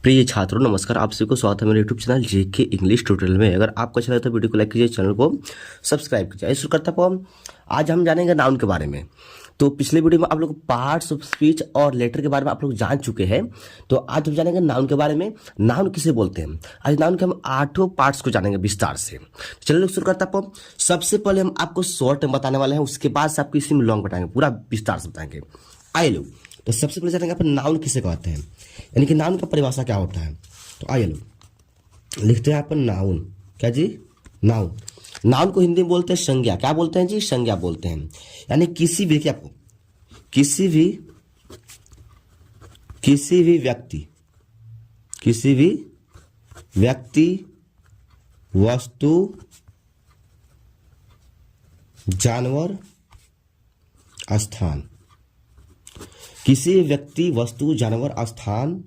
प्रिय छात्रों नमस्कार, आप सभी को स्वागत है मेरे यूट्यूब चैनल जेके इंग्लिश ट्यूटोरियल में। अगर आपको अच्छा लगता है तो वीडियो को लाइक कीजिए, चैनल को सब्सक्राइब कीजिए। शुरू करता हूँ। आज हम जानेंगे नाउन के बारे में। तो पिछले वीडियो में आप लोग पार्ट्स ऑफ स्पीच और लेटर के बारे में आप लोग जान चुके हैं। तो आज हम जानेंगे नाउन के बारे में। नाउन किसे बोलते हैं, आज नाउन के हम 8 पार्ट्स को जानेंगे विस्तार से। चलिए लोग शुरू करता हूँ। सबसे पहले हम आपको शॉर्ट में बताने वाले हैं, उसके बाद से आपको इसी में लॉन्ग बताएंगे, पूरा विस्तार से बताएंगे। आइए लोग, तो सबसे पहले जानेंगे अपन नाउन किसे कहते हैं, यानी कि नाउन का परिभाषा क्या होता है। तो आइए लोग लिखते हैं अपन नाउन। क्या जी? नाउन। नाउन को हिंदी में बोलते हैं संज्ञा। क्या बोलते हैं जी? संज्ञा बोलते हैं। यानी किसी भी क्या किसी भी व्यक्ति वस्तु जानवर स्थान, किसी व्यक्ति वस्तु जानवर स्थान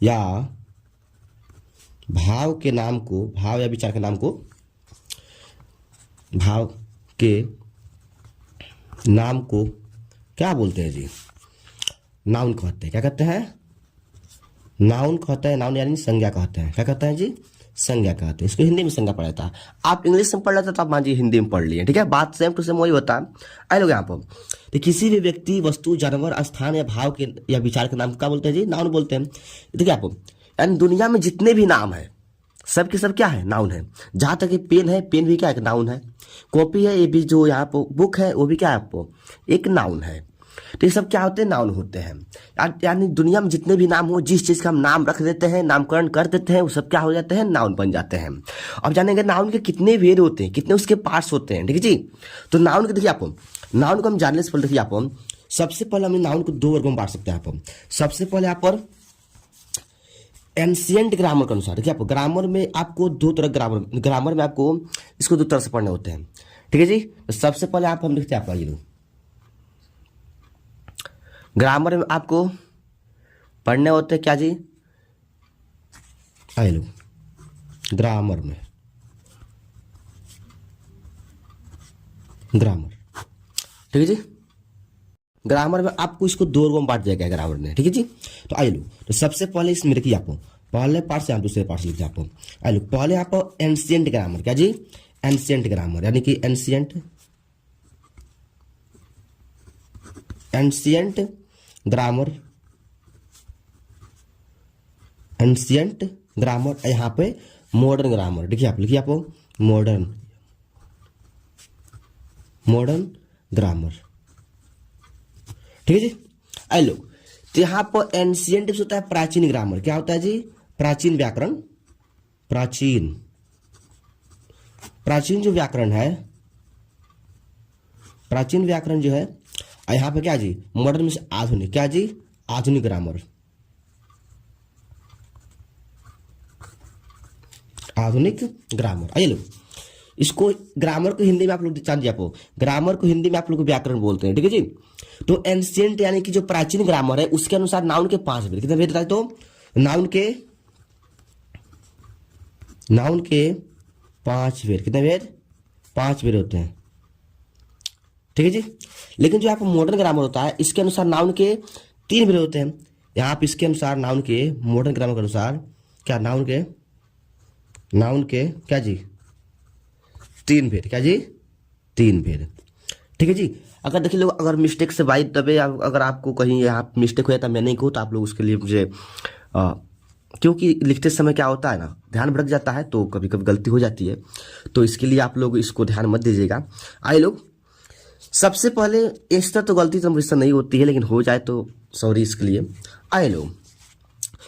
या भाव के नाम को, भाव या विचार के नाम को, भाव के नाम को क्या बोलते हैं जी? नाउन कहते हैं। क्या कहते हैं? नाउन कहते हैं। नाउन यानी संज्ञा कहते हैं। क्या कहते हैं जी? संज्ञा कहते हैं। इसको हिंदी में संज्ञा पढ़ा था। आप इंग्लिश में पढ़ रहे थे तो आप मान जी हिंदी में पढ़ लिए, ठीक है। बात सेम टू सेम वही होता है। आए लोग यहाँ पर, तो किसी भी व्यक्ति वस्तु जानवर स्थान या भाव के या विचार के नाम क्या बोलते हैं जी? नाउन बोलते हैं। देखिए आप, यानी दुनिया में जितने भी नाम है सब के सब क्या है? नाउन है। जहां तक ये पेन है, पेन भी क्या है? नाउन है। कॉपी है, ये भी जो यहाँ पर बुक है वो भी क्या है? आपको एक नाउन है। तो ये सब क्या होते हैं? नाउन होते हैं। यानी दुनिया में जितने भी नाम हो, जिस चीज का हम नाम रख देते हैं, नामकरण कर देते हैं, वो सब क्या हो जाते हैं? नाउन बन जाते हैं। अब जानेंगे नाउन के कितने वेद होते हैं, कितने उसके पार्ट्स होते हैं, ठीक है जी। तो नाउन के देखिए आप, नाउन को हम जानने से पहले देखिए आप, सबसे पहले हम नाउन को 2 वर्गों में बांट सकते हैं आप। सबसे पहले यहाँ पर एंशिएंट ग्रामर के अनुसार, देखिए आप, ग्रामर में आपको 2 तरह ग्रामर में आपको इसको 2 तरह से पढ़ने होते हैं, ठीक है जी। तो सबसे पहले आप हम लिखते हैं आप, ये ग्रामर में आपको पढ़ने होते हैं क्या जी? आइए लो, ग्रामर में, ग्रामर, ठीक है जी। ग्रामर में आपको इसको 2 वर्गों में बांट दिया गया है ग्रामर में, ठीक है जी। तो आइए लो, तो सबसे पहले इसमें लिखिए आप, पहले पार्ट से आप दूसरे पार्ट से लिखिए आप। आइए लो, पहले आप एंशिएंट ग्रामर। क्या जी? एंशिएंट ग्रामर, यानी कि एंशिएंट ग्रामर, एंशिएंट ग्रामर। यहाँ पे मॉडर्न ग्रामर, देखिए आप, लिखिए आप मॉडर्न ग्रामर, ठीक है जी। आइए लोग, तो यहाँ पर एंशिएंट होता है प्राचीन ग्रामर। क्या होता है जी? प्राचीन व्याकरण। प्राचीन जो व्याकरण है, प्राचीन व्याकरण जो है, यहाँ पे क्या जी? मॉडर्न में से आधुनिक। क्या जी? आधुनिक ग्रामर, आधुनिक ग्रामर। आइए लोग, इसको ग्रामर को हिंदी में आप लोग जान दिया, ग्रामर को हिंदी में आप लोग व्याकरण बोलते हैं, ठीक है जी। तो एंशिएंट यानी कि जो प्राचीन ग्रामर है, उसके अनुसार नाउन के 5 वेद। कितने वेद? तो नाउन के 5 वेद। कितने वेद? 5 वेद होते हैं, ठीक है जी। लेकिन जो यहाँ पर मॉडर्न ग्रामर होता है, इसके अनुसार नाउन के 3 वेद होते हैं। यहाँ पे इसके अनुसार नाउन के, मॉडर्न ग्रामर के अनुसार क्या? नाउन के क्या जी? 3 भेद। क्या जी? 3 भेद, ठीक है जी। अगर देखिए लोग, अगर मिस्टेक से बाई दबे, अगर आपको कहीं यहाँ मिस्टेक हो जाता मैं नहीं कहूँ, तो आप लोग उसके लिए मुझे क्योंकि लिखते समय क्या होता है ना, ध्यान भटक जाता है, तो कभी कभी गलती हो जाती है, तो इसके लिए आप लोग इसको ध्यान मत दीजिएगा। आइए लोग, सबसे पहले इस तरह तो गलती तो मुझसे नहीं होती है, लेकिन हो जाए तो सॉरी इसके लिए। आइए लोग,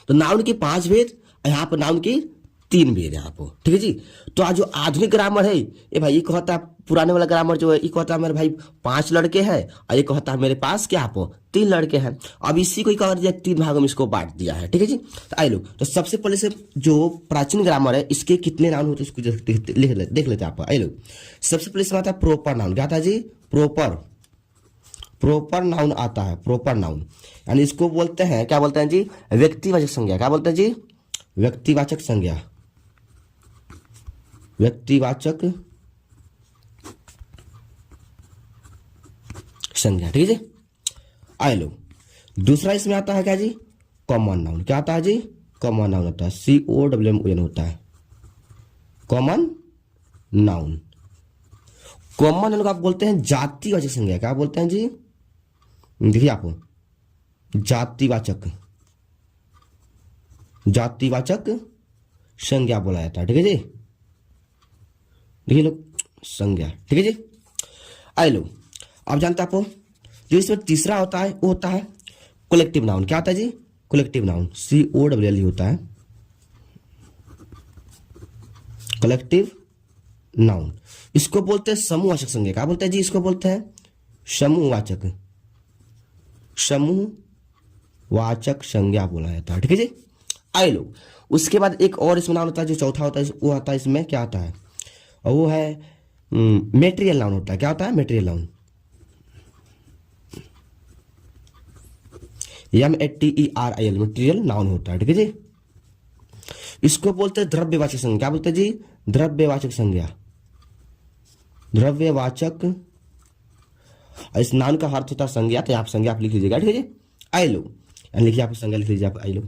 तो नाउन के 5 भेद, यहाँ पर नाउन के 3 भेद यहाँ पर, ठीक है जी। तो आज जो आधुनिक ग्रामर है, ये भाई ये कहता है, पुराने वाला ग्रामर जो है, ये कहता है मेरे भाई 5 लड़के हैं, और ये कहता है मेरे पास क्या आप 3 लड़के हैं। अब इसी को ही कर दिया, 3 भागों में इसको बांट दिया है, ठीक है जी। तो आइए लोग, तो सबसे पहले से जो प्राचीन ग्रामर है, इसके कितने नाउन होते हैं उसको देख लेते हैं आप। आइए लोग, सबसे पहले इसमें आता है प्रॉपर नाउन। क्या आता है जी? प्रॉपर नाउन आता है। प्रॉपर नाउन यानी इसको बोलते हैं, क्या बोलते हैं जी? व्यक्तिवाचक संज्ञा। क्या बोलते हैं जी? व्यक्तिवाचक संज्ञा। व्यक्तिवाचक संज्ञा, ठीक है जी। आए लो, दूसरा इसमें आता है क्या जी? Common noun. क्या आता है जी? कॉमन नाउन होता है, COMMON होता है कॉमन नाउन। कॉमन नाउन को आप बोलते हैं जातिवाचक संज्ञा। क्या बोलते हैं जी? देखिए आप, जातिवाचक संज्ञा बोला जाता है। ठीक है जी, देखिए लोग संज्ञा। ठीक है जी, आइए लो अब जानते हैं आपको जो इसमें तीसरा होता है वो होता है कलेक्टिव नाउन। क्या होता है जी? कलेक्टिव नाउन, COLLE होता है कलेक्टिव नाउन। इसको बोलते हैं समूहवाचक संज्ञा। क्या बोलते हैं जी? इसको बोलते हैं समूहवाचक संज्ञा बोला जाता है। ठीक है जी, आइए लो उसके बाद एक और इसमें नाउन होता है जो चौथा होता है, वो आता है इसमें क्या आता है, और वो है मेटेरियल नाउन होता है। क्या होता है? Material noun, METERIAL material noun होता है। ठीक है जी, इसको बोलते हैं द्रव्यवाचक संज्ञा। क्या बोलते हैं जी? द्रव्यवाचक संज्ञा, द्रव्यवाचक। इस नाउन का अर्थ होता है संज्ञा, तो आप संज्ञा आप लिख लीजिएगा। ठीक है जी, आइए लो लिखिए, आप संज्ञा लिख लीजिए आप। आइए लो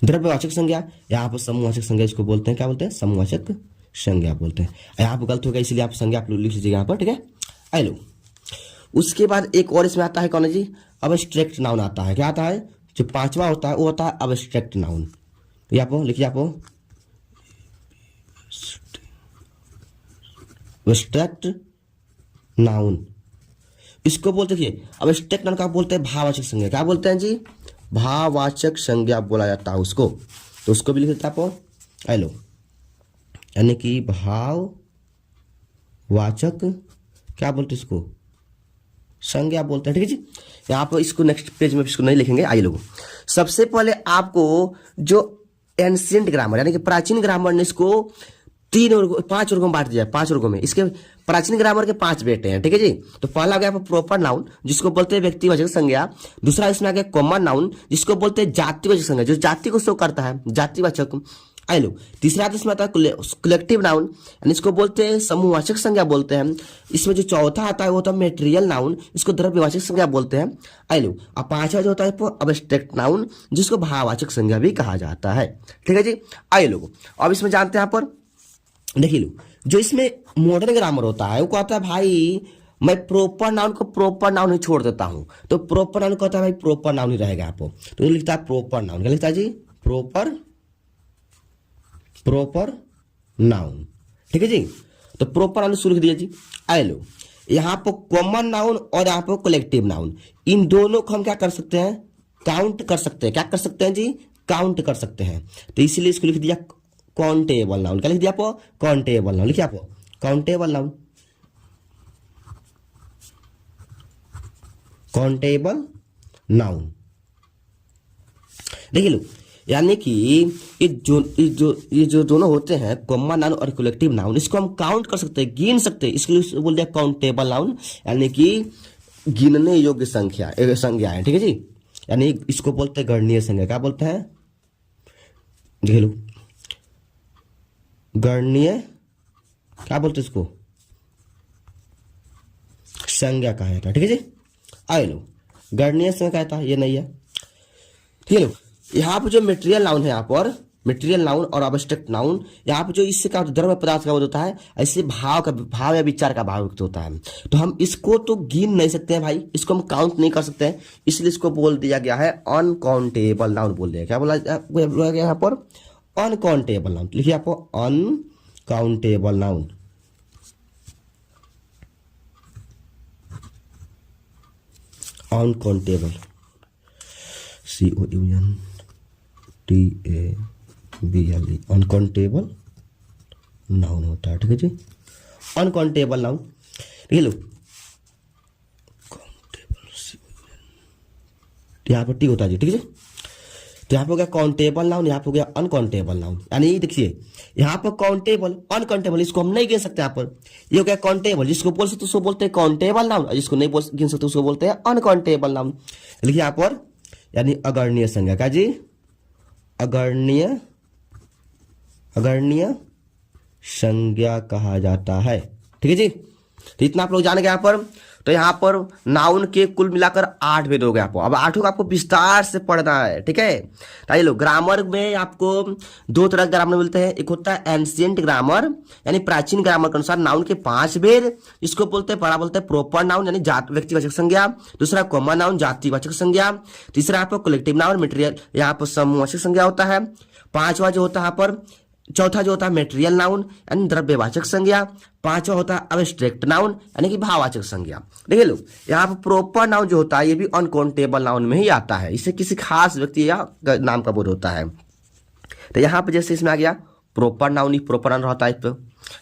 द्रव्यवाचक संज्ञा, यहाँ पर समूहवाचक संज्ञा इसको बोलते हैं। क्या बोलते हैं? समूहवाचक संज्ञा बोलते हैं। यहाँ पर गलत हो गया इसलिए आप संज्ञा आप लिख लीजिएगा यहाँ पर। ठीक है, आइए लो उसके बाद एक और इसमें आता है कौन है जी? अब्स्ट्रैक्ट नाउन आता है। क्या आता है? जो पांचवा होता है वो होता है अब्स्ट्रैक्ट नाउन। ये आप लिखिए, आप अब्स्ट्रैक्ट नाउन इसको बोलते हैं। अब्स्ट्रैक्ट नाउन का बोलते हैं भाववाचक संज्ञा। क्या बोलते हैं जी? भाववाचक संज्ञा बोला जाता है उसको, तो उसको भी लिख देते आप। आइए लो यानी कि भाववाचक क्या बोलते हैं इसको? संज्ञा बोलते हैं। ठीक है जी, यहाँ पर इसको नेक्स्ट पेज में इसको नहीं लिखेंगे। आइए लोगों सबसे पहले आपको जो एंशिएंट ग्रामर यानी कि प्राचीन ग्रामर ने इसको 5 वर्गों में बांट दिया है। 5 वर्गों में इसके प्राचीन ग्रामर के 5 बेटे हैं। ठीक है जी, तो पहला आ गया प्रॉपर नाउन जिसको बोलते हैं व्यक्तिवाचक संज्ञा। दूसरा इसमें आ गया कॉमन नाउन जिसको बोलते हैं जातिवाचक संज्ञा, जो जाति को शो करता है, जातिवाचक। आइए लो तीसरा इसमें आता है कलेक्टिव नाउन यानी इसको बोलते हैं समूहवाचक संज्ञा बोलते हैं। इसमें जो चौथा आता है वो होता है मेटेरियल नाउन, इसको द्रव्यवाचक संज्ञा बोलते हैं। आइए लो अब पांचवा जो होता है अब्स्ट्रैक्ट नाउन जिसको भाववाचक संज्ञा भी कहा जाता है। ठीक है जी, आइए लोगों अब इसमें जानते हैं यहाँ पर देखिए लो जो इसमें मॉडर्न ग्रामर होता है वो कहता है भाई मैं प्रॉपर नाउन को प्रॉपर नाउन ही छोड़ देता हूं, तो प्रॉपर नाउन कहता है भाई प्रॉपर नाउन ही रहेगा आपको, तो लिखता है प्रॉपर नाउन। क्या लिखता है जी? Proper noun. ठीक है जी, तो प्रॉपर नाउन शुरू लिख दिया जी। आए लो यहाँ पर कॉमन नाउन और यहाँ पर कलेक्टिव नाउन, इन दोनों को हम क्या कर सकते हैं? काउंट कर सकते हैं। क्या कर सकते हैं जी? काउंट कर सकते हैं। तो इसीलिए इसको लिख दिया काउंटेबल नाउन। क्या लिख दिया आपको? Countable noun. लिखिए आपको काउंटेबल नाउन, काउंटेबल नाउन। देखिए लो यानी कि ये जो दोनों होते हैं कॉमन नाउन और कलेक्टिव नाउन, इसको हम काउंट कर सकते हैं, गिन सकते हैं, इसके लिए बोल दिया काउंटेबल नाउन यानी कि गिनने योग्य संख्या है। ठीक है जी, यानी इसको बोलते हैं गणनीय संज्ञा। क्या बोलते हैं? देख लो गणनीय क्या बोलते हैं इसको? संज्ञा कहा जाता है। ठीक है जी, आए लो गणनीय संज्ञा कहता है, ये नहीं है। ठीक है, यहाँ पर जो मेटेरियल नाउन है, यहाँ पर मेटेरियल नाउन और अब्स्ट्रैक्ट नाउन, यहाँ पे जो इससे क्या द्रव्य पदार्थ का होता है, ऐसे भाव या विचार का भाव व्यक्त होता है। तो हम इसको तो गिन नहीं सकते हैं भाई, इसको हम काउंट नहीं कर सकते हैं, इसलिए इसको बोल दिया गया है अनकाउंटेबल नाउन बोल दिया। क्या बोला गया यहाँ पर? Uncountable noun. लिखिए आपको uncountable noun. Uncountable COUNTABLE uncountable noun होता है। ठीक है जी, अनकाउंटेबल नाउन। ये लो यहाँ पर टी होता है जी। ठीक है, तो यहाँ पर हो गया काउंटेबल नाउन, यहाँ पर हो गया अनकाउंटेबल नाउन। यानी देखिए यहाँ पर काउंटेबल अनकाउंटेबल इसको हम नहीं गिन सकते। यहाँ पर ये हो गया काउंटेबल, जिसको बोल सकते उसको बोलते हैं काउंटेबल नाउन, और जिसको नहीं गिन सकते उसको बोलते हैं अनकाउंटेबल नाउन। लिखिए यहाँ पर यानी अगणनीय संज्ञा। क्या जी? अगणनीय संज्ञा कहा जाता है। ठीक है जी, तो इतना आप लोग जान गए यहाँ पर तो यहाँ पर नाउन के कुल मिलाकर 8 भेद हो गए आपको। अब 8 को आपको विस्तार से पढ़ना है, ठीक है। तो लो ग्रामर में आपको 2 तरह के ग्रामर मिलते हैं। एक होता है एंशिएंट ग्रामर यानी प्राचीन ग्रामर के अनुसार नाउन के 5 भेद, इसको बोलते हैं पहला बोलते हैं प्रॉपर नाउन यानी व्यक्तिवाचक संज्ञा, दूसरा कॉमन नाउन जातिवाचक संज्ञा, तीसरा आपको कलेक्टिव नाउन मटेरियल यहाँ पर समूहवाचक संज्ञा होता है, पांचवा जो होता है यहाँ पर चौथा जो होता है मेटेरियल नाउन यानी द्रव्यवाचक संज्ञा, पांचवा होता है अब्स्ट्रैक्ट नाउन यानी कि भाववाचक संज्ञा। देखिए लोग यहाँ पर प्रॉपर नाउन जो होता है ये भी अनकाउंटेबल नाउन में ही आता है, इससे किसी खास व्यक्ति या नाम का बोध होता है। तो यहाँ पर जैसे इसमें आ गया प्रॉपर नाउन, प्रॉपर नाउन रहता है।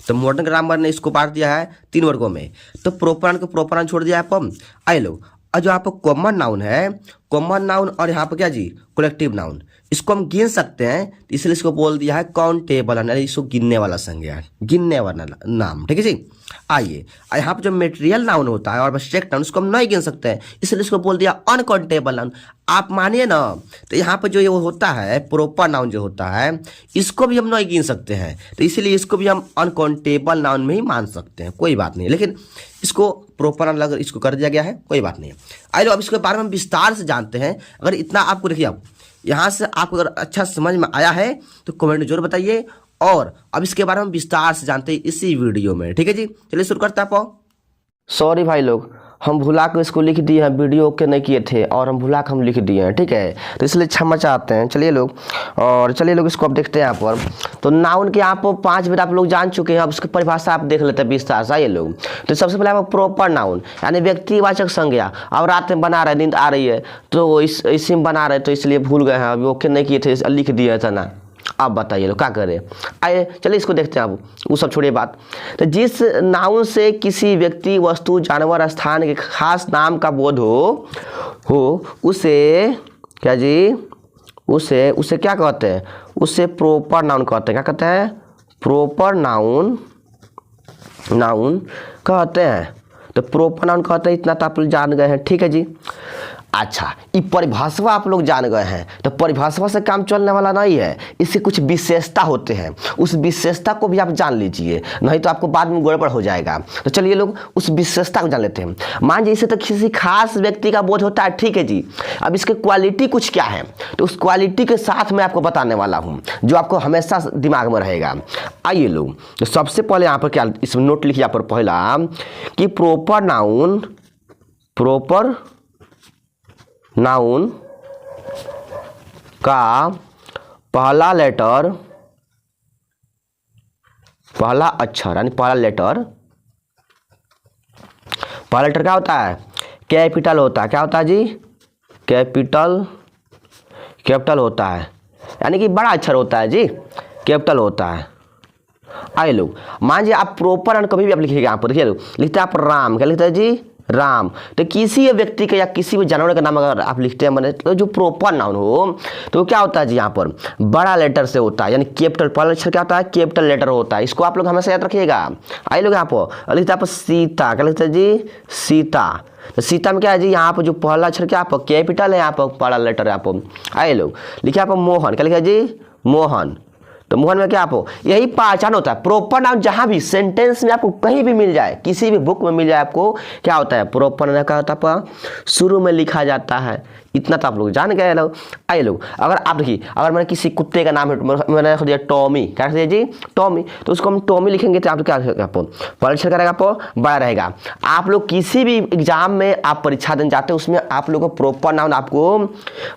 तो मॉडर्न ग्रामर ने इसको बांट दिया है 3 वर्गों में। तो प्रॉपर नाउन को प्रॉपर नाउन छोड़ दिया है आप। आए लोग और जो यहाँ पर कॉमन नाउन है, कॉमन नाउन और यहाँ पर क्या जी कलेक्टिव नाउन, इसको हम गिन सकते हैं, इसलिए इसको बोल दिया है काउंटेबल यानी इसको गिनने वाला संज्ञा, गिनने वाला नाम, ठीक है जी। आइए यहाँ पर जो मेटेरियल नाउन होता है और अब्स्ट्रैक्ट नाउन उसको हम नहीं गिन सकते हैं, इसलिए इसको बोल दिया अनकाउंटेबल नाउन। आप मानिए ना, तो यहाँ पर जो ये होता है प्रॉपर नाउन जो होता है इसको भी हम नहीं गिन सकते हैं, तो इसलिए इसको भी हम अनकाउंटेबल नाउन में ही मान सकते हैं, कोई बात नहीं। लेकिन इसको प्रॉपर नाउन अगर इसको कर दिया गया है कोई बात नहीं। आइए अब इसके बारे में विस्तार से जानते हैं। अगर इतना आपको देखिए आप यहाँ से आपको अगर अच्छा समझ में आया है तो कमेंट में जरूर बताइए, और अब इसके बारे में विस्तार से जानते हैं इसी वीडियो में, ठीक है जी। चलिए शुरू करते हैं आप। सॉरी भाई लोग, हम भुला के इसको लिख दिए हैं, वीडियो ओके नहीं किए थे और हम भुला के हम लिख दिए हैं, ठीक है, तो इसलिए क्षमा चाहते हैं। चलिए लोग, और चलिए लोग इसको अब देखते हैं यहाँ पर। तो नाउन के आप 5 भेद आप लोग जान चुके हैं, अब उसकी परिभाषा आप देख लेते हैं विस्तार से। आइए लोग, तो सबसे पहले आप प्रॉपर नाउन यानी व्यक्तिवाचक संज्ञा। अब रात में बना रहे, नींद आ रही है तो इसी में बना रहे तो इसलिए भूल गए हैं, अभी ओके नहीं किए थे, लिख दिए था ना। आप बताइए लोग क्या करें। आइए चलिए इसको देखते हैं। अब वो सब छोड़िए बात। तो जिस नाउन से किसी व्यक्ति वस्तु जानवर स्थान के खास नाम का बोध हो उसे क्या जी उसे क्या कहते हैं, उसे प्रॉपर नाउन कहते हैं। क्या कहते हैं, प्रॉपर नाउन कहते हैं। तो प्रॉपर नाउन कहते हैं, इतना तो आप लोग जान गए हैं, ठीक है जी। अच्छा, ये परिभाषा आप लोग जान गए हैं, तो परिभाषा से काम चलने वाला नहीं है, इससे कुछ विशेषता होते हैं, उस विशेषता को भी आप जान लीजिए, नहीं तो आपको बाद में गड़बड़ हो जाएगा। तो चलिए लोग उस विशेषता को जान लेते हैं। मान लीजिए इसे तो किसी खास व्यक्ति का बोध होता है, ठीक है जी। अब इसके क्वालिटी कुछ क्या है, तो उस क्वालिटी के साथ मैं आपको बताने वाला हूँ, जो आपको हमेशा दिमाग में रहेगा। आइए लोग, तो सबसे पहले यहाँ पर क्या इसमें नोट लिखिए यहाँ पर पहला कि प्रॉपर नाउन का पहला अक्षर यानी पहला लेटर क्या होता है, कैपिटल होता है। क्या होता है जी, कैपिटल होता है, यानी कि बड़ा अक्षर होता है जी, कैपिटल होता है। आइए लोग, मान लीजिए आप प्रॉपर नाउन कभी भी आप लिखिएगा, यहाँ पर देखिए लोग लिखते हैं आप राम। क्या लिखते हैं जी, राम। तो किसी व्यक्ति का या किसी भी जानवर का नाम अगर आप लिखते हैं मैंने, तो जो प्रॉपर नाउन हो तो क्या होता है जी, यहाँ पर बड़ा लेटर से होता है, यानी कैपिटल। पहला अक्षर क्या होता है, कैपिटल लेटर होता है, इसको आप लोग हमेशा याद रखिएगा। आइए लोग यहाँ पर लिखते हैं आप सीता। क्या लिखते हैं जी, सीता। तो सीता में क्या है जी, यहाँ पर जो पहला अक्षर क्या आप कैपिटल है, यहाँ पर बड़ा लेटर है। आप आइए लोग लिखिए आप मोहन। क्या लिखा है जी, मोहन। तो मोहन में क्या आपको यही पहचान होता है। प्रॉपर नाउन जहां भी सेंटेंस में आपको कहीं भी मिल जाए, किसी भी बुक में मिल जाए, आपको क्या होता है, प्रॉपर नाउन का होता है शुरू में लिखा जाता है। इतना तो आप लोग जान गए लोग। आइए लोग, अगर आप देखिए, अगर मैंने किसी कुत्ते का नाम है, मैंने रख दिया टॉमी। क्या रख दिया जी, टॉमी। तो उसको हम टॉमी लिखेंगे तो आप क्या आपको परीक्षा करेगा, आपको बड़ा रहेगा। आप लोग किसी भी एग्जाम में आप परीक्षा देने जाते हैं, उसमें आप लोग को प्रॉपर नाउन आपको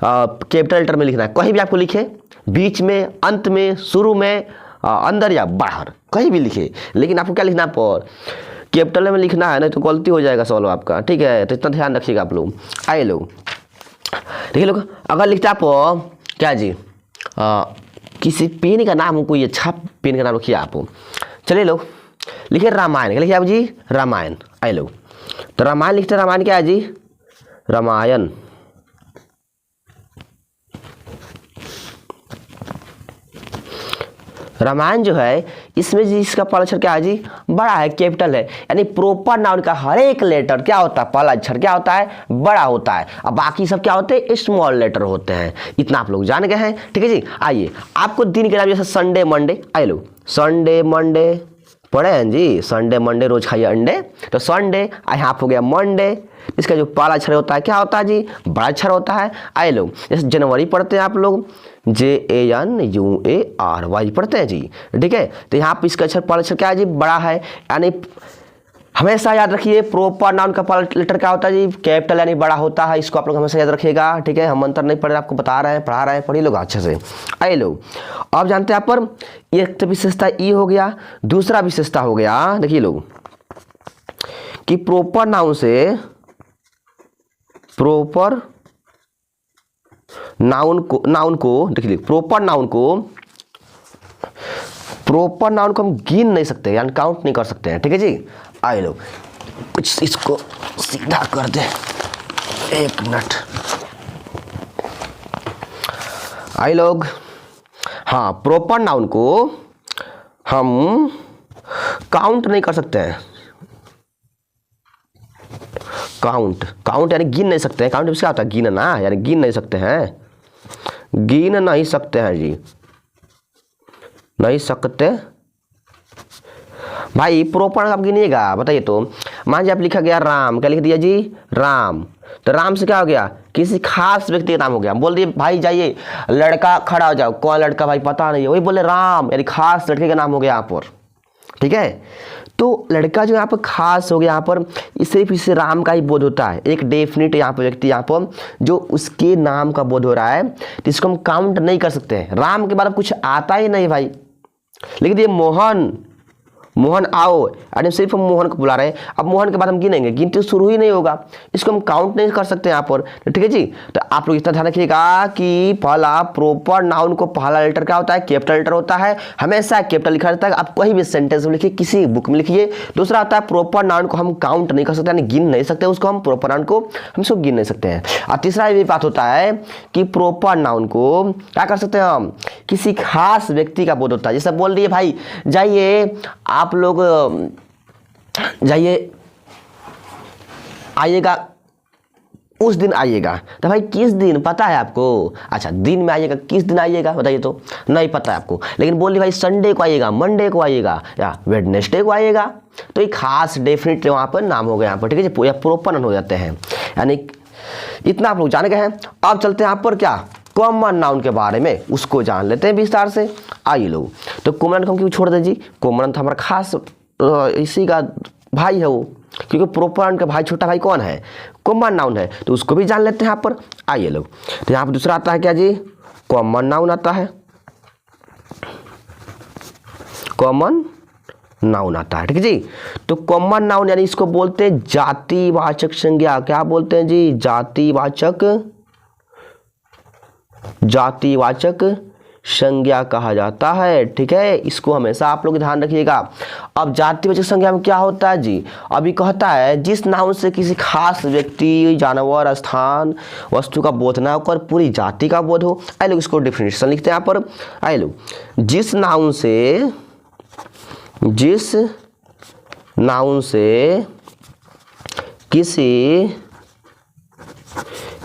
कैपिटल लेटर में लिखना है। कहीं भी आपको लिखे, बीच में, अंत में, शुरू में, अंदर या बाहर, कहीं भी लिखे, लेकिन आपको क्या लिखना है, पर कैपिटल में लिखना है, नहीं तो गलती हो जाएगा सवाल आपका, ठीक है। तो इतना ध्यान रखिएगा आप लोग। आइए लोग देखिए लोग, अगर लिखते आप क्या जी किसी पेन का नाम, कोई अच्छा पेन का नाम रखिए आप। चलिए लोग लिखिए रामायण। क्या लिखिए आप जी, रामायण। आइए लोग, तो रामायण लिखते हैं। रामायण क्या है जी, रामायण। रामायण जो है इसमें जी इसका पहला अक्षर क्या है जी, बड़ा है, कैपिटल है, यानी प्रॉपर नाउन का हर एक लेटर क्या होता है, पहला अक्षर क्या होता है, बड़ा होता है, और बाकी सब क्या होते हैं, स्मॉल लेटर होते हैं। इतना आप लोग जान गए हैं, ठीक है जी। आइए आपको दिन के नाम जैसे संडे, मंडे। आइए लोग, संडे, मंडे, पढ़े हैं जी, संडे मंडे रोज खाइए अंडे, तो संडे यहाँ हो गया मंडे। इसका जो पहला अक्षर होता है क्या होता है जी, बड़ा अक्षर होता है। आए लोग जैसे जनवरी पढ़ते हैं आप लोग, JANUARY पढ़ते हैं जी, ठीक है। तो यहाँ पे इसका अक्षर पहला अक्षर क्या है जी, बड़ा है। यानी हमेशा याद रखिए प्रॉपर नाउन का पहला लेटर क्या होता है जी, कैपिटल यानी बड़ा होता है। इसको आप लोग हमेशा याद रखिएगा, ठीक है। हम मंत्र नहीं पढ़ रहे, आपको बता रहे हैं, पढ़ा रहे हैं, पढ़िए लोग अच्छे से। आइए लोग अब जानते हैं आप पर एक तो विशेषता ई हो गया, दूसरा विशेषता हो गया देखिए लोग कि प्रॉपर नाउन से प्रॉपर नाउन को देखिए, प्रॉपर नाउन को हम गिन नहीं सकते, यानी काउंट नहीं कर सकते हैं, ठीक है जी। आए लोग कुछ इसको सीधा कर दे, एक मिनट। आए लोग, हाँ प्रॉपर नाउन को हम काउंट नहीं कर सकते हैं, काउंट यानी गिन नहीं सकते हैं। काउंट क्या होता है, गिनना, यानी गिन नहीं सकते हैं, गिन नहीं सकते हैं जी, नहीं सकते भाई। प्रॉपर आप गिनिएगा, बताइए तो। मान लीजिए आप लिखा गया राम, क्या लिख दिया जी, राम। तो राम से क्या हो गया, किसी खास व्यक्ति का नाम हो गया। बोल दिए भाई जाइए लड़का खड़ा हो जाओ, कौन लड़का भाई पता नहीं है, वही बोले राम, यानी खास लड़के का नाम हो गया यहाँ पर, ठीक है। तो लड़का जो यहाँ पर खास हो गया, यहाँ पर सिर्फ इससे राम का ही बोध होता है, एक डेफिनेट यहाँ पर व्यक्ति यहाँ पर जो उसके नाम का बोध हो रहा है, तो इसको हम काउंट नहीं कर सकते हैं। राम के बाद अब कुछ आता ही नहीं भाई, लिख दिए मोहन आओ, अरे सिर्फ हम मोहन को बुला रहे हैं। अब मोहन के बाद हम गिनेंगे, गिनती शुरू ही नहीं होगा, इसको हम काउंट नहीं कर सकते यहाँ पर, ठीक है जी। तो आप लोग इतना ध्यान रखिएगा कि पहला प्रॉपर नाउन को पहला लेटर क्या होता है, कैपिटल लेटर होता है, हमेशा कैपिटल लिखा रहता है। आप कोई भी सेंटेंस में लिखिए, किसी बुक में लिखिए। दूसरा आता है प्रॉपर नाउन को हम काउंट नहीं कर सकते, यानी गिन नहीं सकते उसको, हम प्रॉपर नाउन को हम इसको गिन नहीं सकते हैं। और तीसरा ये बात होता है कि प्रॉपर नाउन को क्या कर सकते हैं हम, किसी खास व्यक्ति का बोध होता है। जैसे बोल दिए भाई जाइए आप लोग जाइए आइएगा, उस दिन आइएगा, तो भाई किस दिन पता है आपको, अच्छा दिन में आइएगा, किस दिन आइएगा बताइए तो, नहीं पता है आपको। लेकिन बोलिए भाई संडे को आइएगा, मंडे को आइएगा या वेडनेसडे को आइएगा, तो एक खास डेफिनेट वहां पर नाम हो गया यहाँ पर, ठीक है जी, प्रॉपर नाउन हो जाते हैं। यानी इतना आप लोग जान गए हैं। अब चलते हैं यहाँ पर क्या, कॉमन नाउन के बारे में, उसको जान लेते हैं विस्तार से। आइए लोग, तो कॉमन हम क्यों छोड़ दें जी, कॉमन तो हमारा खास इसी का भाई है वो, क्योंकि प्रॉपर नाउन का भाई छोटा भाई कौन है, कॉमन नाउन है, तो उसको भी जान लेते हैं यहाँ पर। आइए लोग, तो यहाँ पर दूसरा आता है क्या जी, कॉमन नाउन आता है, कॉमन नाउन आता है, ठीक है जी। तो कॉमन नाउन यानी इसको बोलते हैं जातिवाचक संज्ञा, क्या बोलते हैं जी, जातिवाचक संज्ञा कहा जाता है, ठीक है। इसको हमेशा आप लोग ध्यान रखिएगा। अब जातिवाचक संज्ञा में क्या होता है जी, अभी कहता है जिस नाउन से किसी खास व्यक्ति, जानवर, स्थान, वस्तु का बोध ना होकर पूरी जाति का बोध हो। आइए लोग इसको डिफिनेशन लिखते हैं यहाँ पर। आइए लोग, जिस नाउन से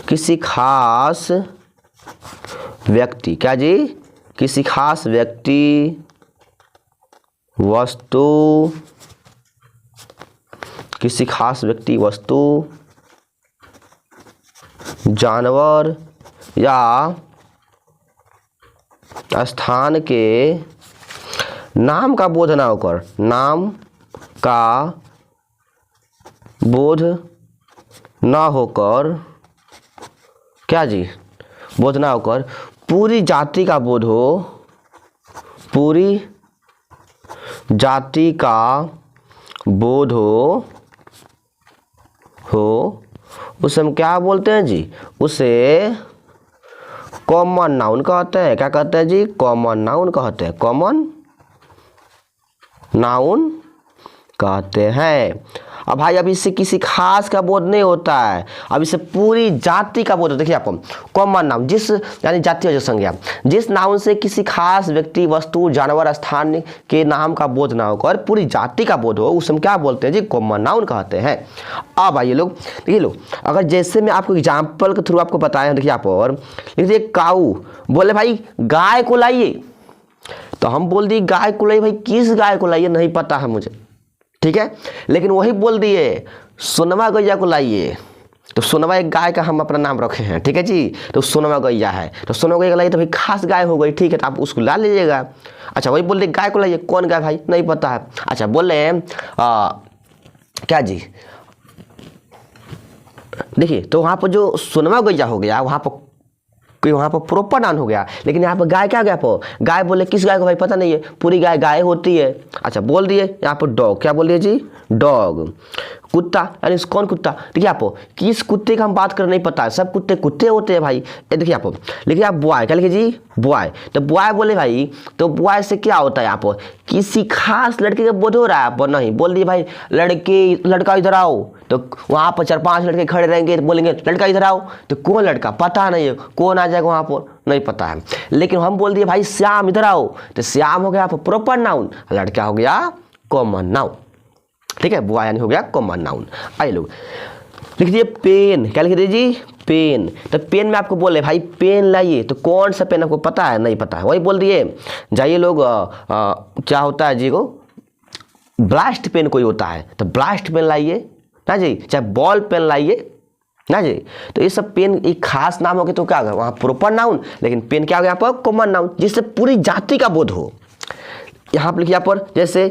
किसी खास व्यक्ति, क्या जी, किसी खास व्यक्ति, वस्तु, किसी खास व्यक्ति, वस्तु, जानवर या स्थान के नाम का बोध ना होकर, नाम का बोध ना होकर, क्या जी, बोध ना होकर पूरी जाति का बोध हो, पूरी जाति का बोध हो, उसे हम क्या बोलते हैं जी, उसे कॉमन नाउन कहते हैं। क्या कहते हैं जी, कॉमन नाउन कहते हैं, कॉमन नाउन कहते हैं। अब भाई अब इससे किसी खास का बोध नहीं होता है, अब इससे पूरी जाति का बोध। देखिए आपको कॉमन नाउन, जिस यानी जातिवाचक संज्ञा, जिस नाउन से किसी खास व्यक्ति, वस्तु, जानवर, स्थान के नाम का बोध ना होकर पूरी जाति का बोध हो, उसे हम क्या बोलते हैं जी, कॉमन नाउन कहते हैं। अब आइए लोग, देखिए लोग, अगर जैसे मैं आपको एग्जाम्पल के थ्रू आपको बताया, देखिए आप और लिख दिए काऊ, बोले भाई गाय को लाइए, तो हम बोल दिए गाय को लाई, भाई किस गाय को लाइए नहीं पता है मुझे, ठीक है। लेकिन वही बोल दिए सोनवा गैया को लाइए, तो सोनवा एक गाय का हम अपना नाम रखे हैं, ठीक है जी। तो सोनवा गैया है, तो सोनवा गैया लाइए तो भाई खास गाय हो गई, ठीक है, तो आप उसको ला लीजिएगा। अच्छा वही बोल दिए गाय को लाइए, कौन गाय भाई नहीं पता है। अच्छा बोल रहे हैं क्या जी, देखिए तो वहाँ पर जो सोनवा गैया हो गया वहाँ पर प्रॉपर नाउन हो गया, लेकिन यहाँ पर गाय क्या गया पर गाय बोले किस गाय को भाई पता नहीं है, पूरी गाय गाय होती है। अच्छा बोल दिए यहाँ पर डॉग, क्या बोल दिए जी डॉग। कुत्ता यानी कौन कुत्ता, देखिए आप किस कुत्ते का हम बात कर नहीं पता है, सब कुत्ते कुत्ते होते हैं भाई। ये देखिए आप लिखिए आप बॉय, क्या लिखिए जी बॉय। तो बॉय बोले भाई, तो बॉय से क्या होता है आप किसी खास लड़के का बोध हो रहा है आप नहीं, बोल दिए भाई लड़का इधर आओ, तो वहाँ पर 4-5 लड़के खड़े रहेंगे, बोलेंगे लड़का इधर आओ, तो कौन लड़का पता नहीं है, कौन आ जाएगा वहाँ पर नहीं पता है। लेकिन हम बोल दिए भाई श्याम इधर आओ, तो श्याम हो गया प्रॉपर नाउन, लड़का हो गया कॉमन नाउन, ठीक है। बॉय यानी हो गया कॉमन नाउन। आइए लोग लिख दिए पेन, क्या लिख दिए जी पेन। तो पेन में आपको बोले भाई पेन लाइए, तो कौन सा पेन आपको पता है नहीं पता है, वही बोल दिए जाइए लोग क्या होता है जी को ब्लास्ट पेन कोई होता है, तो ब्लास्ट पेन लाइए ना जी, चाहे बॉल पेन लाइए ना जी। तो ये सब पेन एक खास नाम हो गया, तो क्या होगा वहाँ प्रॉपर नाउन, लेकिन पेन क्या हो गया यहाँ पर कॉमन नाउन, जिससे पूरी जाति का बोध हो। यहाँ पर लिखिए यहाँ पर जैसे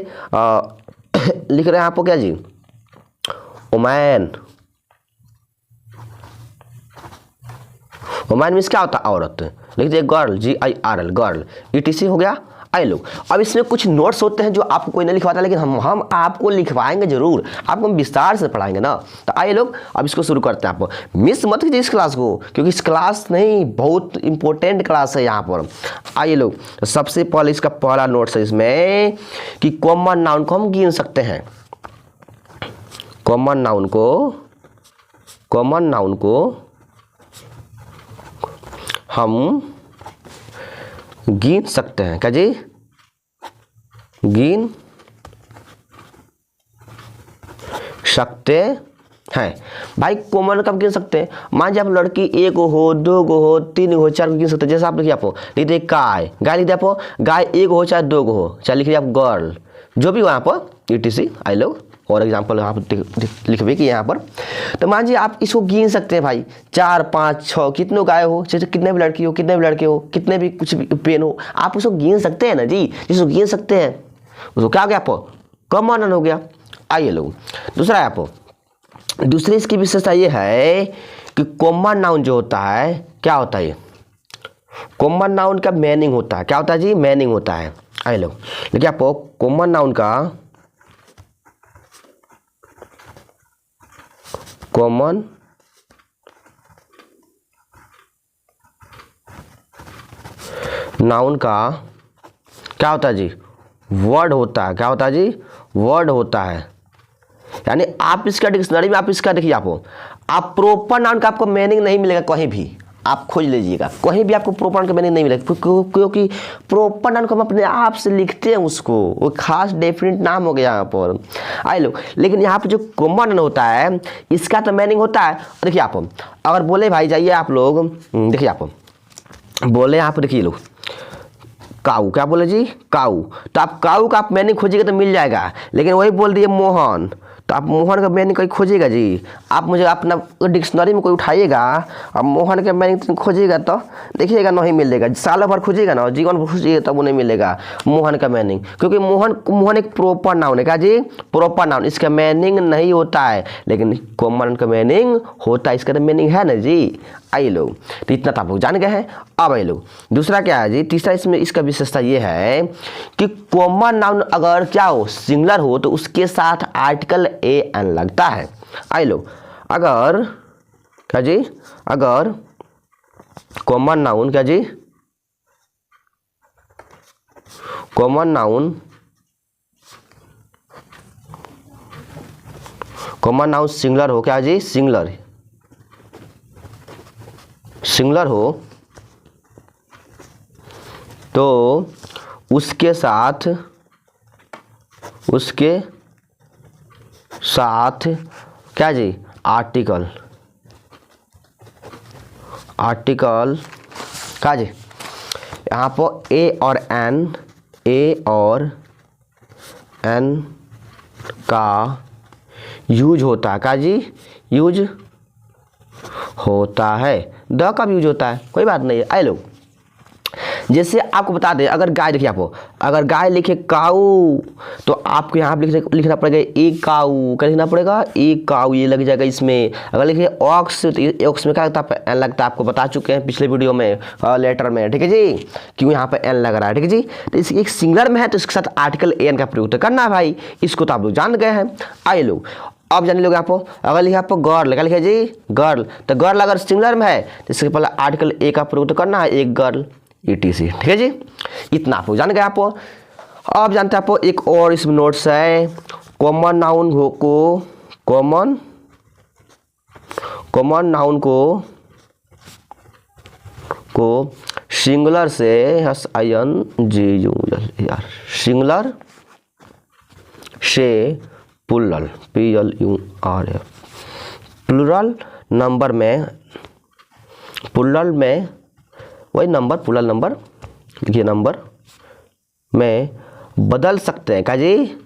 लिख रहे हैं यहाँ पर क्या जी ओमैन, वुमेन मीन्स क्या होता है औरत, लिख दिए गर्ल GIRL गर्ल, ETC हो गया। आइए लोग अब इसमें कुछ नोट्स होते हैं जो आपको कोई नहीं लिखवाता, लेकिन हम आपको लिखवाएंगे जरूर, आपको हम विस्तार से पढ़ाएंगे ना। तो आइए लोग अब इसको शुरू करते हैं। आप मिस मत कीजिए इस क्लास को, क्योंकि इस क्लास नहीं बहुत इंपॉर्टेंट क्लास है यहाँ पर। आइए लोग तो सबसे पहले इसका पहला नोट्स है इसमें कि कॉमन नाउन को हम गिन सकते हैं, कॉमन नाउन को हम गिन सकते हैं, क्या जी गिन सकते हैं। भाई कॉमन कब गिन सकते हैं, मान लीजिए आप लड़की 1 हो 2 हो 3 हो 4 गिन सकते हैं। जैसे आप लिखिए आप लिख दिए गाय लिख दिए आप गाय 1 हो चाहे 2 हो, चाहे लिखिए आप गर्ल जो भी हो यहाँ पर ETC। आई लोग और एग्जाम्पल आप लिखिए कि यहाँ पर, तो मान लीजिए आप इसको गिन सकते हैं भाई 4 5 6 कितने गाय हो, चाहे कितने भी लड़की हो कितने भी लड़के हो कितने भी कुछ भी पेन हो, आप उसको गिन सकते हैं ना जी। जिसको गिन सकते हैं उसको क्या हो गया आप कॉमन नाउन हो गया। आइए लोग दूसरा है आप, दूसरी इसकी विशेषता ये है कि कॉमन नाउन जो होता है क्या होता है, कॉमन नाउन का मीनिंग होता है, क्या होता है जी मीनिंग होता है। आइए लोग देखिए आप कॉमन नाउन का कॉमन नाउन का क्या होता है जी वर्ड होता है, क्या होता है जी वर्ड होता है। यानी आप इसका डिक्शनरी में आप इसका देखिए आप प्रॉपर नाउन का आपको मीनिंग नहीं मिलेगा कहीं भी, आप खोज लीजिएगा कहीं भी आपको प्रॉपर नाउन का मीनिंग नहीं मिलेगा, क्योंकि प्रॉपर नाउन को हम अपने आप से लिखते हैं उसको, वो खास डेफिनेट नाम हो गया यहाँ पर। आए लोग लेकिन यहाँ पे जो कॉमन नाउन होता है इसका तो मीनिंग होता है। देखिए आप अगर बोले भाई जाइए आप लोग देखिए आप बोले यहाँ पर देखिए लोग काऊ, क्या बोले जी काऊ, तो आप काऊ का आप मीनिंग खोजिएगा तो मिल जाएगा। लेकिन वही बोल दिए मोहन, तो आप मोहन का मीनिंग कहीं खोजिएगा जी, आप मुझे अपना डिक्शनरी में कोई उठाइएगा अब मोहन का मीनिंग खोजिएगा तो देखिएगा नहीं मिलेगा, सालों भर खोजिएगा ना जीवन भर खोजिएगा तब वो नहीं मिलेगा मोहन का मीनिंग, क्योंकि मोहन एक प्रॉपर नाउन है, क्या जी प्रॉपर नाउन, इसका मीनिंग नहीं होता है, लेकिन कॉमन का मीनिंग होता है, इसका तो मीनिंग है ना जी। आइए लोग तो इतना तो आप लोग जान गए हैं। अब आइए लोग दूसरा क्या है जी, तीसरा इसमें इसका विशेषता ये है कि कॉमन नाउन अगर क्या हो सिंगुलर हो तो उसके साथ आर्टिकल AN लगता है। आइए लोग अगर क्या जी अगर कॉमन नाउन क्या जी कॉमन नाउन सिंगुलर हो, क्या जी सिंगुलर हो तो उसके साथ क्या जी आर्टिकल क्या जी यहाँ पर A और N ए और एन का यूज होता है, का जी यूज होता है, द का भी यूज होता है, कोई बात नहीं है। आए लोग, जैसे आपको बता दें, अगर गाय देखिए, आपको अगर गाय लिखे काऊ तो आपको यहाँ पर लिखना पड़ेगा एक काऊ, क्या लिखना पड़ेगा एक काऊ, ये लग जाएगा इसमें। अगर लिखिए ऑक्स तो ऑक्स में क्या लगता है, एन लगता है, आपको बता चुके हैं पिछले वीडियो में लेटर में, ठीक है जी, क्यों यहाँ पे एन लग रहा है, ठीक है जी। तो इस एक सिंगुलर में है तो इसके साथ आर्टिकल एन का प्रयोग तो करना है भाई, इसको तो आप लोग जान गए हैं। आइए लोग, अब जान लोगे आपको, अगर लिखे आपको गर्ल, क्या लिखे जी गर्ल, तो गर्ल अगर सिंगुलर में है तो इसके पहले आर्टिकल ए का प्रयोग तो करना है, एक गर्ल ETC, ठीक है जी। इतना आपको जान गए आपको। अब जानते हैं आपको एक और इसमें नोट्स है, कॉमन नाउन को कॉमन नाउन को सिंगुलर से SINGULAR यार, सिंगुलर से PLURAL प्लूरल नंबर में, प्लूरल में वही नंबर, प्लूरल नंबर लिखिए, नंबर में बदल सकते हैं, क्या जी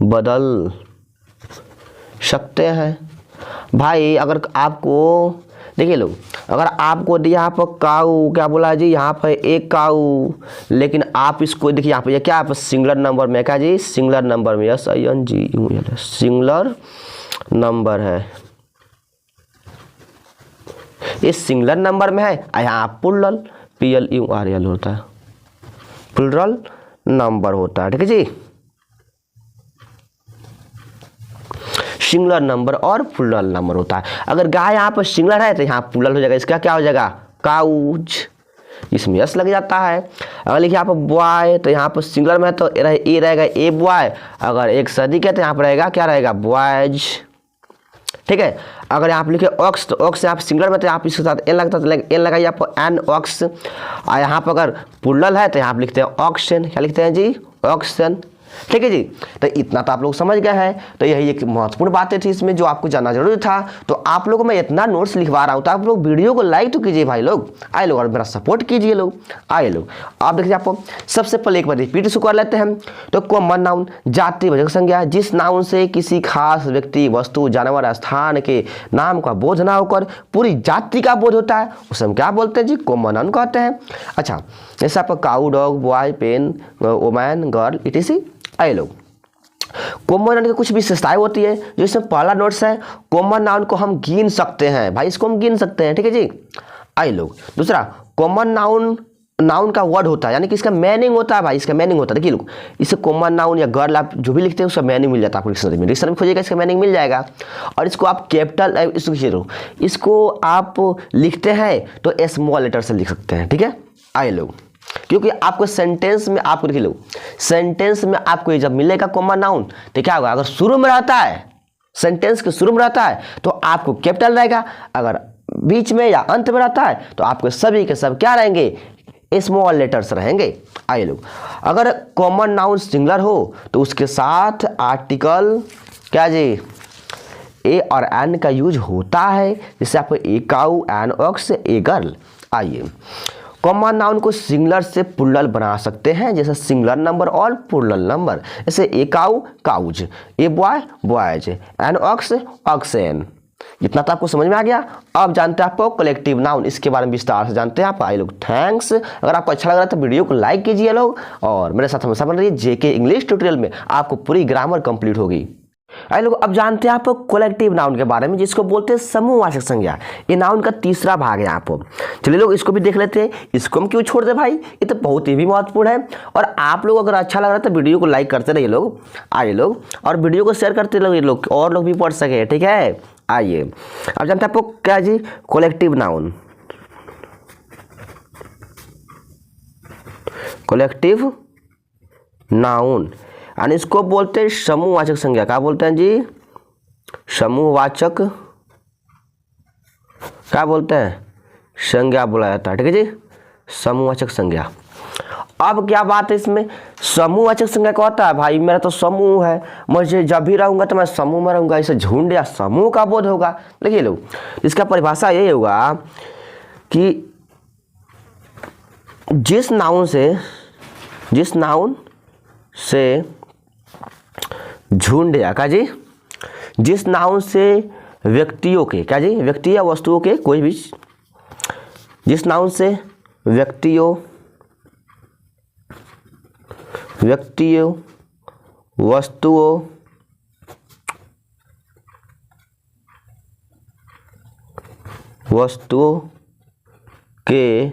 बदल सकते हैं भाई। अगर आपको देखिए लोग, अगर आपको यहाँ पर काऊ क्या बोला जी, यहाँ पर एक काऊ, लेकिन आप इसको देखिए यहाँ पर ये क्या है, सिंगुलर नंबर में, क्या जी सिंगुलर नंबर में, SINGULAR सिंगुलर नंबर है, ये सिंगुलर नंबर में है, यहाँ प्लूरल PLURAL होता है, प्लूरल नंबर होता है, ठीक है जी। सिंगुलर नंबर और प्लूरल नंबर होता है। अगर गाय यहाँ पर सिंगुलर है तो यहाँ प्लूरल हो जाएगा, इसका क्या हो जाएगा काउज, इसमें यस लग जाता है। अगर लिखिए यहाँ पर बॉय तो यहाँ पर सिंगुलर में है तो ए रहेगा ए बॉय, अगर एक सदी के तो यहाँ पर रहेगा क्या रहेगा बॉयज, ठीक है। अगर आप लिखे ऑक्स तो ऑक्स यहाँ पर सिंगुलर में तो आप इसके साथ एन लगता है तो एन लगाइए आपको एन ऑक्स, और यहाँ पर अगर प्लूरल है तो यहाँ पर लिखते हैं ऑक्सन, क्या लिखते हैं जी ऑक्सन, ठीक है जी। तो इतना तो आप लोग समझ गए हैं, तो यही एक महत्वपूर्ण बातें थी इसमें जो आपको जानना जरूरी था। तो आप लोगों को मैं इतना नोट्स लिखवा रहा हूँ तो आप लोग वीडियो को लाइक तो कीजिए भाई लोग, आए लोग, और मेरा सपोर्ट कीजिए लोग, आए लोग। आप देखिए, आपको सबसे पहले एक बार रिपीट इसको कर लेते हैं। तो कॉमन नाउन जातिवाचक संज्ञा, जिस नाउन से किसी खास व्यक्ति, वस्तु, जानवर, स्थान के नाम का बोध ना होकर पूरी जाति का बोध होता है, उसे हम क्या बोलते हैं जी कॉमन नाउन कहते हैं। अच्छा, जैसे आपका cow, dog, boy, pen, woman, girl ETC। आए लोग, कॉमन नाउन की कुछ विशेषताएं होती है, जो इसमें पहला नोट्स है, कॉमन नाउन को हम गिन सकते हैं भाई, इसको हम गिन सकते हैं, ठीक है जी। आए लोग, दूसरा कॉमन नाउन का वर्ड होता है, यानी कि इसका मीनिंग होता है भाई, इसका मीनिंग होता है। देखिए लोग, इसे कॉमन नाउन या गर्ल आप जो भी लिखते हैं उसका मीनिंग मिल जाता है आपको डिक्शनरी में, डिक्शनरी में खोजिएगा इसका मीनिंग मिल जाएगा। और इसको आप कैपिटल इसको आप लिखते हैं तो स्मॉल लेटर से लिख सकते हैं, ठीक है। आए लोग, क्योंकि आपको सेंटेंस में, आपको देखिए लोग, सेंटेंस में आपको जब मिलेगा कॉमन नाउन तो क्या होगा, अगर शुरू में रहता है, सेंटेंस के शुरू में रहता है तो आपको कैपिटल रहेगा, अगर बीच में या अंत में रहता है तो आपको सभी के सब क्या रहेंगे स्मॉल लेटर्स रहेंगे। आइए लोग, अगर कॉमन नाउन सिंगुलर हो तो उसके साथ आर्टिकल क्या जी ए और एन का यूज होता है, जैसे आपको a cow, an ox, a girl. आइए, कॉमन नाउन को सिंगुलर से प्लूरल बना सकते हैं, जैसे सिंगुलर नंबर और प्लूरल नंबर, जैसे a cow cows, a boy boys, an ox oxen. इतना तो आपको समझ में आ गया। अब जानते हैं आपको कलेक्टिव नाउन, इसके बारे में विस्तार से जानते हैं आप। आए लोग, थैंक्स। अगर आपको अच्छा लग रहा है तो वीडियो को लाइक कीजिए लोग, और मेरे साथ हमेशा बन रही है JK इंग्लिश ट्यूटोरियल में, आपको पूरी ग्रामर कंप्लीट होगी। आइए लोग, अब जानते हैं आप कलेक्टिव नाउन के बारे में, जिसको बोलते हैं समूहवाचक संज्ञा। ये नाउन का तीसरा भाग है आप। चलिए लोग, इसको भी देख लेते हैं। इसको हम क्यों छोड़ दे भाई, ये तो बहुत ही भी महत्वपूर्ण है। और आप लोग अगर अच्छा लग रहा है तो वीडियो को लाइक करते रहिए लोग, आइए लोग, और वीडियो को शेयर करते रहिए लोग, और लोग भी पढ़ सके, ठीक है। आइए, अब जानते हैं आपको क्या जी कलेक्टिव नाउन। कलेक्टिव नाउन यानी इसको बोलते हैं समूहवाचक संज्ञा। क्या बोलते हैं जी, समूहवाचक क्या बोलते हैं, संज्ञा बोला जाता है, ठीक है जी, समूहवाचक संज्ञा। अब क्या बात है इसमें, समूहवाचक संज्ञा क्या होता है भाई, मेरा तो समूह है, मुझे जब भी रहूंगा तो मैं समूह में रहूंगा, इसे झुंड या समूह का बोध होगा। देखिए लोग, इसका परिभाषा यही होगा कि जिस नाउन से जिस नाउन से झुंड या क्या जी, जिस नाउन से व्यक्तियों के, क्या जी, व्यक्ति या वस्तुओं के कोई भी, जिस नाउन से व्यक्तियों वस्तुओं के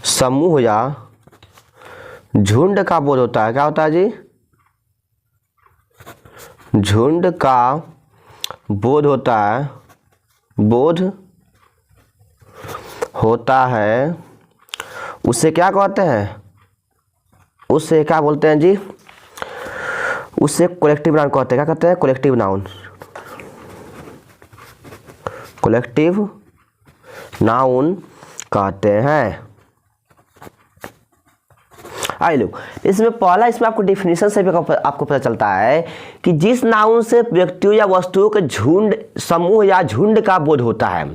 समूह या झुंड का बोध होता है। क्या होता है जी? झुंड का बोध होता है, उसे क्या कहते हैं? उसे क्या बोलते हैं जी? उसे कलेक्टिव नाउन कहते हैं। क्या कहते हैं? Collective noun. कलेक्टिव नाउन कहते हैं। आइए लो, इसमें पहला, इसमें आपको डेफिनेशन से भी आपको पता चलता है कि जिस नाउन से व्यक्तियों या वस्तुओं के झुंड, समूह या झुंड का बोध होता है,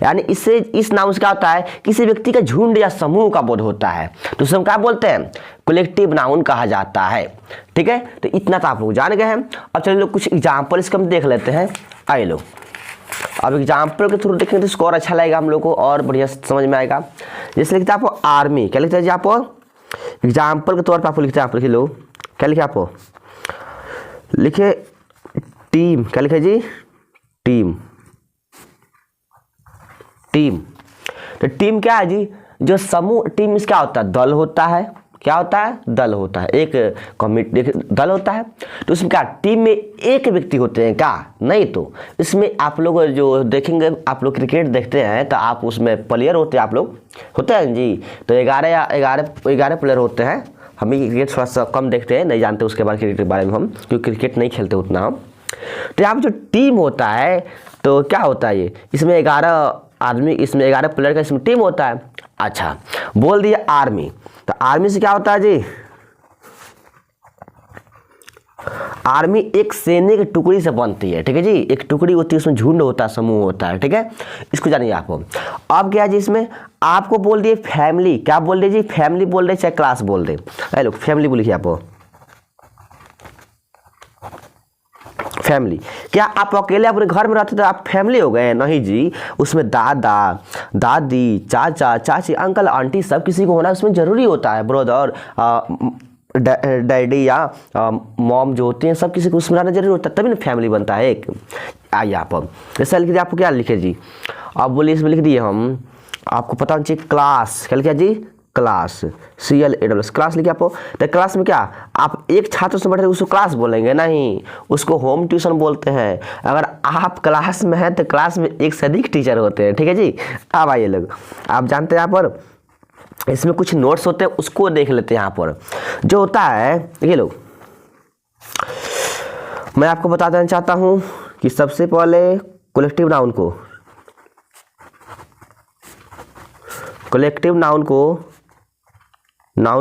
यानी इससे, इस नाउन से क्या होता है? किसी व्यक्ति का झुंड या समूह का बोध होता है, तो उसे हम क्या बोलते हैं? कलेक्टिव नाउन कहा जाता है। ठीक है, तो इतना तो आप लोग जान गए हैं। अब चलिए लोग कुछ एग्जाम्पल इसका हम देख लेते हैं। आइए लो, अब एग्जाम्पल के थ्रू देखेंगे तो स्कोर अच्छा लगेगा हम लोग को और बढ़िया समझ में आएगा। जैसे लिखते हैं आपको आर्मी, क्या लिखते हैं जी? आपको एग्जाम्पल के तौर पर आपको लिखते हैं, आप लिख लो, क्या लिखे? आपको लिखे टीम, क्या लिखे जी? टीम। तो टीम क्या है जी? जो समूह, टीम में क्या होता है? दल होता है। क्या होता है? दल होता है, एक कमिटी, दल होता है। तो उसमें क्या, टीम में एक व्यक्ति होते हैं क्या? नहीं, तो इसमें आप लोग जो देखेंगे, आप लोग क्रिकेट देखते हैं तो आप उसमें प्लेयर होते हैं, आप लोग होते हैं जी। तो 11 प्लेयर होते हैं। हम ही क्रिकेट थोड़ा सा कम देखते हैं, नहीं जानते उसके बारे, क्रिकेट के बारे में हम, क्योंकि क्रिकेट नहीं खेलते उतना हम। तो यहाँ पर जो टीम होता है, तो क्या होता है ये? इसमें 11 आदमी, इसमें 11 प्लेयर का इसमें टीम होता है। अच्छा, बोल दिया आर्मी, तो आर्मी से क्या होता है जी? आर्मी एक सैनिक की टुकड़ी से बनती है। ठीक है जी, एक टुकड़ी होती है, उसमें झुंड होता है, समूह होता है। ठीक है, इसको जानिए आप। अब क्या है जी? इसमें आपको बोल दिए फैमिली, क्या बोल दिए जी? फैमिली बोल रहे, चाहे क्लास बोल रहे। हेलो, फैमिली बोलिए आप। फैमिली, क्या आप अकेले अपने घर में रहते तो आप फैमिली हो गए? नहीं जी, उसमें दादा, दादी, चाचा, चाची, अंकल, आंटी सब किसी को होना उसमें जरूरी होता है। ब्रदर, डैडी या मॉम जो होते हैं, सब किसी को उसमें रहना जरूरी होता है, तभी ना फैमिली बनता है एक। आइए आप, जैसे लिख दिए, आपको क्या लिखे जी? आप बोलिए, इसमें लिख दिए हम, आपको पता होना चाहिए क्लास, क्या लिखा जी? क्लास, CLASS, क्लास लिखे आपको। तो क्लास में क्या, आप एक छात्र से बैठे उसको क्लास बोलेंगे? नहीं, उसको होम ट्यूशन बोलते हैं। अगर आप क्लास में हैं तो क्लास में एक से अधिक टीचर होते हैं। ठीक है जी। अब आइए लोग, आप जानते हैं यहाँ पर इसमें कुछ नोट्स होते हैं, उसको देख लेते हैं। यहाँ पर जो होता है, देखिए लोग, मैं आपको बता देना चाहता हूँ कि सबसे पहले कलेक्टिव नाउन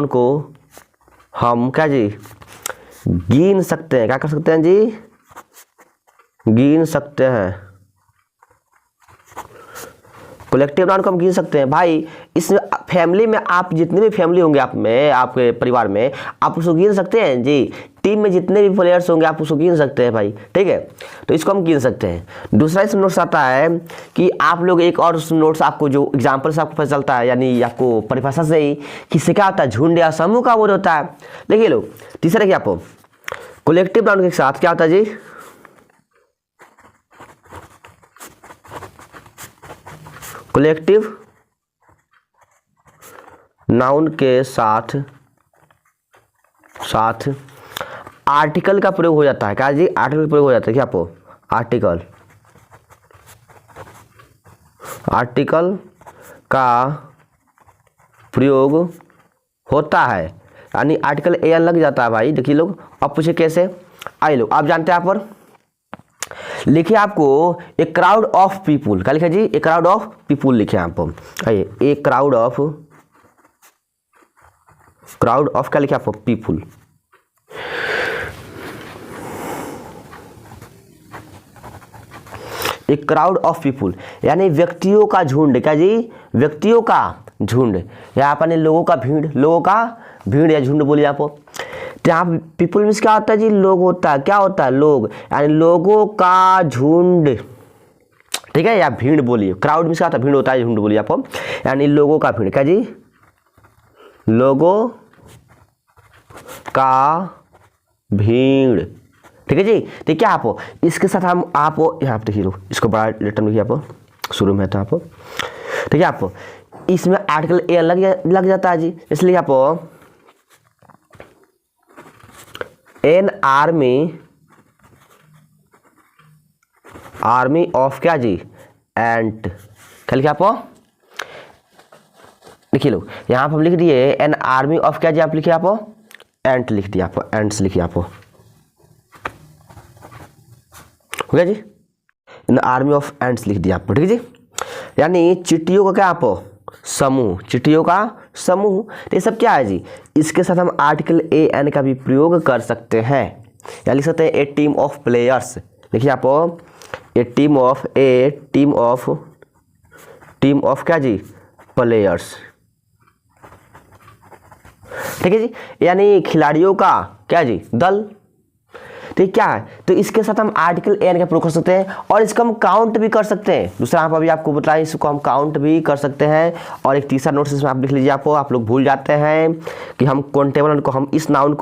को हम क्या जी? गिन सकते हैं। क्या कर सकते हैं जी? गिन सकते हैं। कलेक्टिव नाउन को हम गिन सकते हैं भाई। इसमें फैमिली में आप जितने भी फैमिली होंगे, आप में, आपके परिवार में, आप उसको गिन सकते हैं जी। टीम में जितने भी प्लेयर्स होंगे आप उसको गिन सकते हैं भाई। ठीक है, तो इसको हम गिन सकते हैं। दूसरा इसमें नोट्स आता है कि आप लोग, एक और नोट्स आपको जो एग्जाम्पल से आपको पता चलता है, यानी आपको परिभाषा से ही, किससे क्या होता है? झुंड या समूह का बोध होता है। देखिए लोग, तीसरा क्या, आपको कलेक्टिव नाउन के साथ क्या होता है जी? कलेक्टिव नाउन के साथ आर्टिकल का प्रयोग हो जाता है। क्या जी? आर्टिकल प्रयोग हो जाता है। क्या आपको? आर्टिकल का प्रयोग होता है, यानी आर्टिकल एन लग जाता है भाई। देखिए लोग, अब पूछे कैसे? आइए लोग, आप जानते हैं यहाँ पर लिखिए, आपको ए क्राउड ऑफ पीपुल, क्या लिखा जी? ए क्राउड ऑफ पीपुल लिखे आप। आइए, ए क्राउड ऑफ क्या लिखे आपको? People. A crowd of people, यानी व्यक्तियों का झुंड। क्या जी? व्यक्तियों का झुंड, यहाँ पर लोगों का भीड़, लोगों का भीड़ या झुंड बोलिए आप। तो यहाँ पीपल मीन्स क्या होता है जी, लोग होता है, क्या होता है लोग, यानी लोगों का झुंड, ठीक है, या भीड़ बोलिए। क्राउड मीन्स क्या होता है, भीड़ होता है, झुंड बोलिए आप, यानी लोगों का भीड़, क्या जी, लोगों का भीड़, ठीक है जी। तो क्या आप इसके साथ हम आप यहाँ पे देखिए, इसको बड़ा लेटर में लिखिए आप, शुरू में था आप, ठीक है। आप इसमें आर्टिकल ए लग जाता है जी, इसलिए आप एन आर्मी ऑफ क्या जी, एंट, क्या लिखा आप, लिखिए लो, यहाँ पर हम लिख दिए एन आर्मी ऑफ क्या जी, आप लिखिए आप एंट, लिख दिया आप, एंट्स लिखिए आप, हो गया जी, इन आर्मी ऑफ एंट्स लिख दिया आपको, ठीक है जी। यानी चींटियों का क्या आप समूह, चींटियों का समूह। तो ये सब क्या है जी, इसके साथ हम आर्टिकल ए एन का भी प्रयोग कर सकते हैं, या लिख सकते हैं ए टीम ऑफ प्लेयर्स, लिखिए आप ए टीम ऑफ क्या जी, प्लेयर्स, ठीक है जी, यानी खिलाड़ियों का क्या जी, दल। तो क्या है, तो इसके साथ हम आर्टिकल एन का प्रयोग कर सकते हैं, और इसको हम काउंट भी कर सकते हैं। दूसरा आप अभी आपको बताएं, इसको हम काउंट भी कर सकते हैं। और एक तीसरा नोट्स इसमें आप लिख लीजिए, आपको आप लोग भूल जाते हैं कि हम काउंटेबल को, हम इस नाउन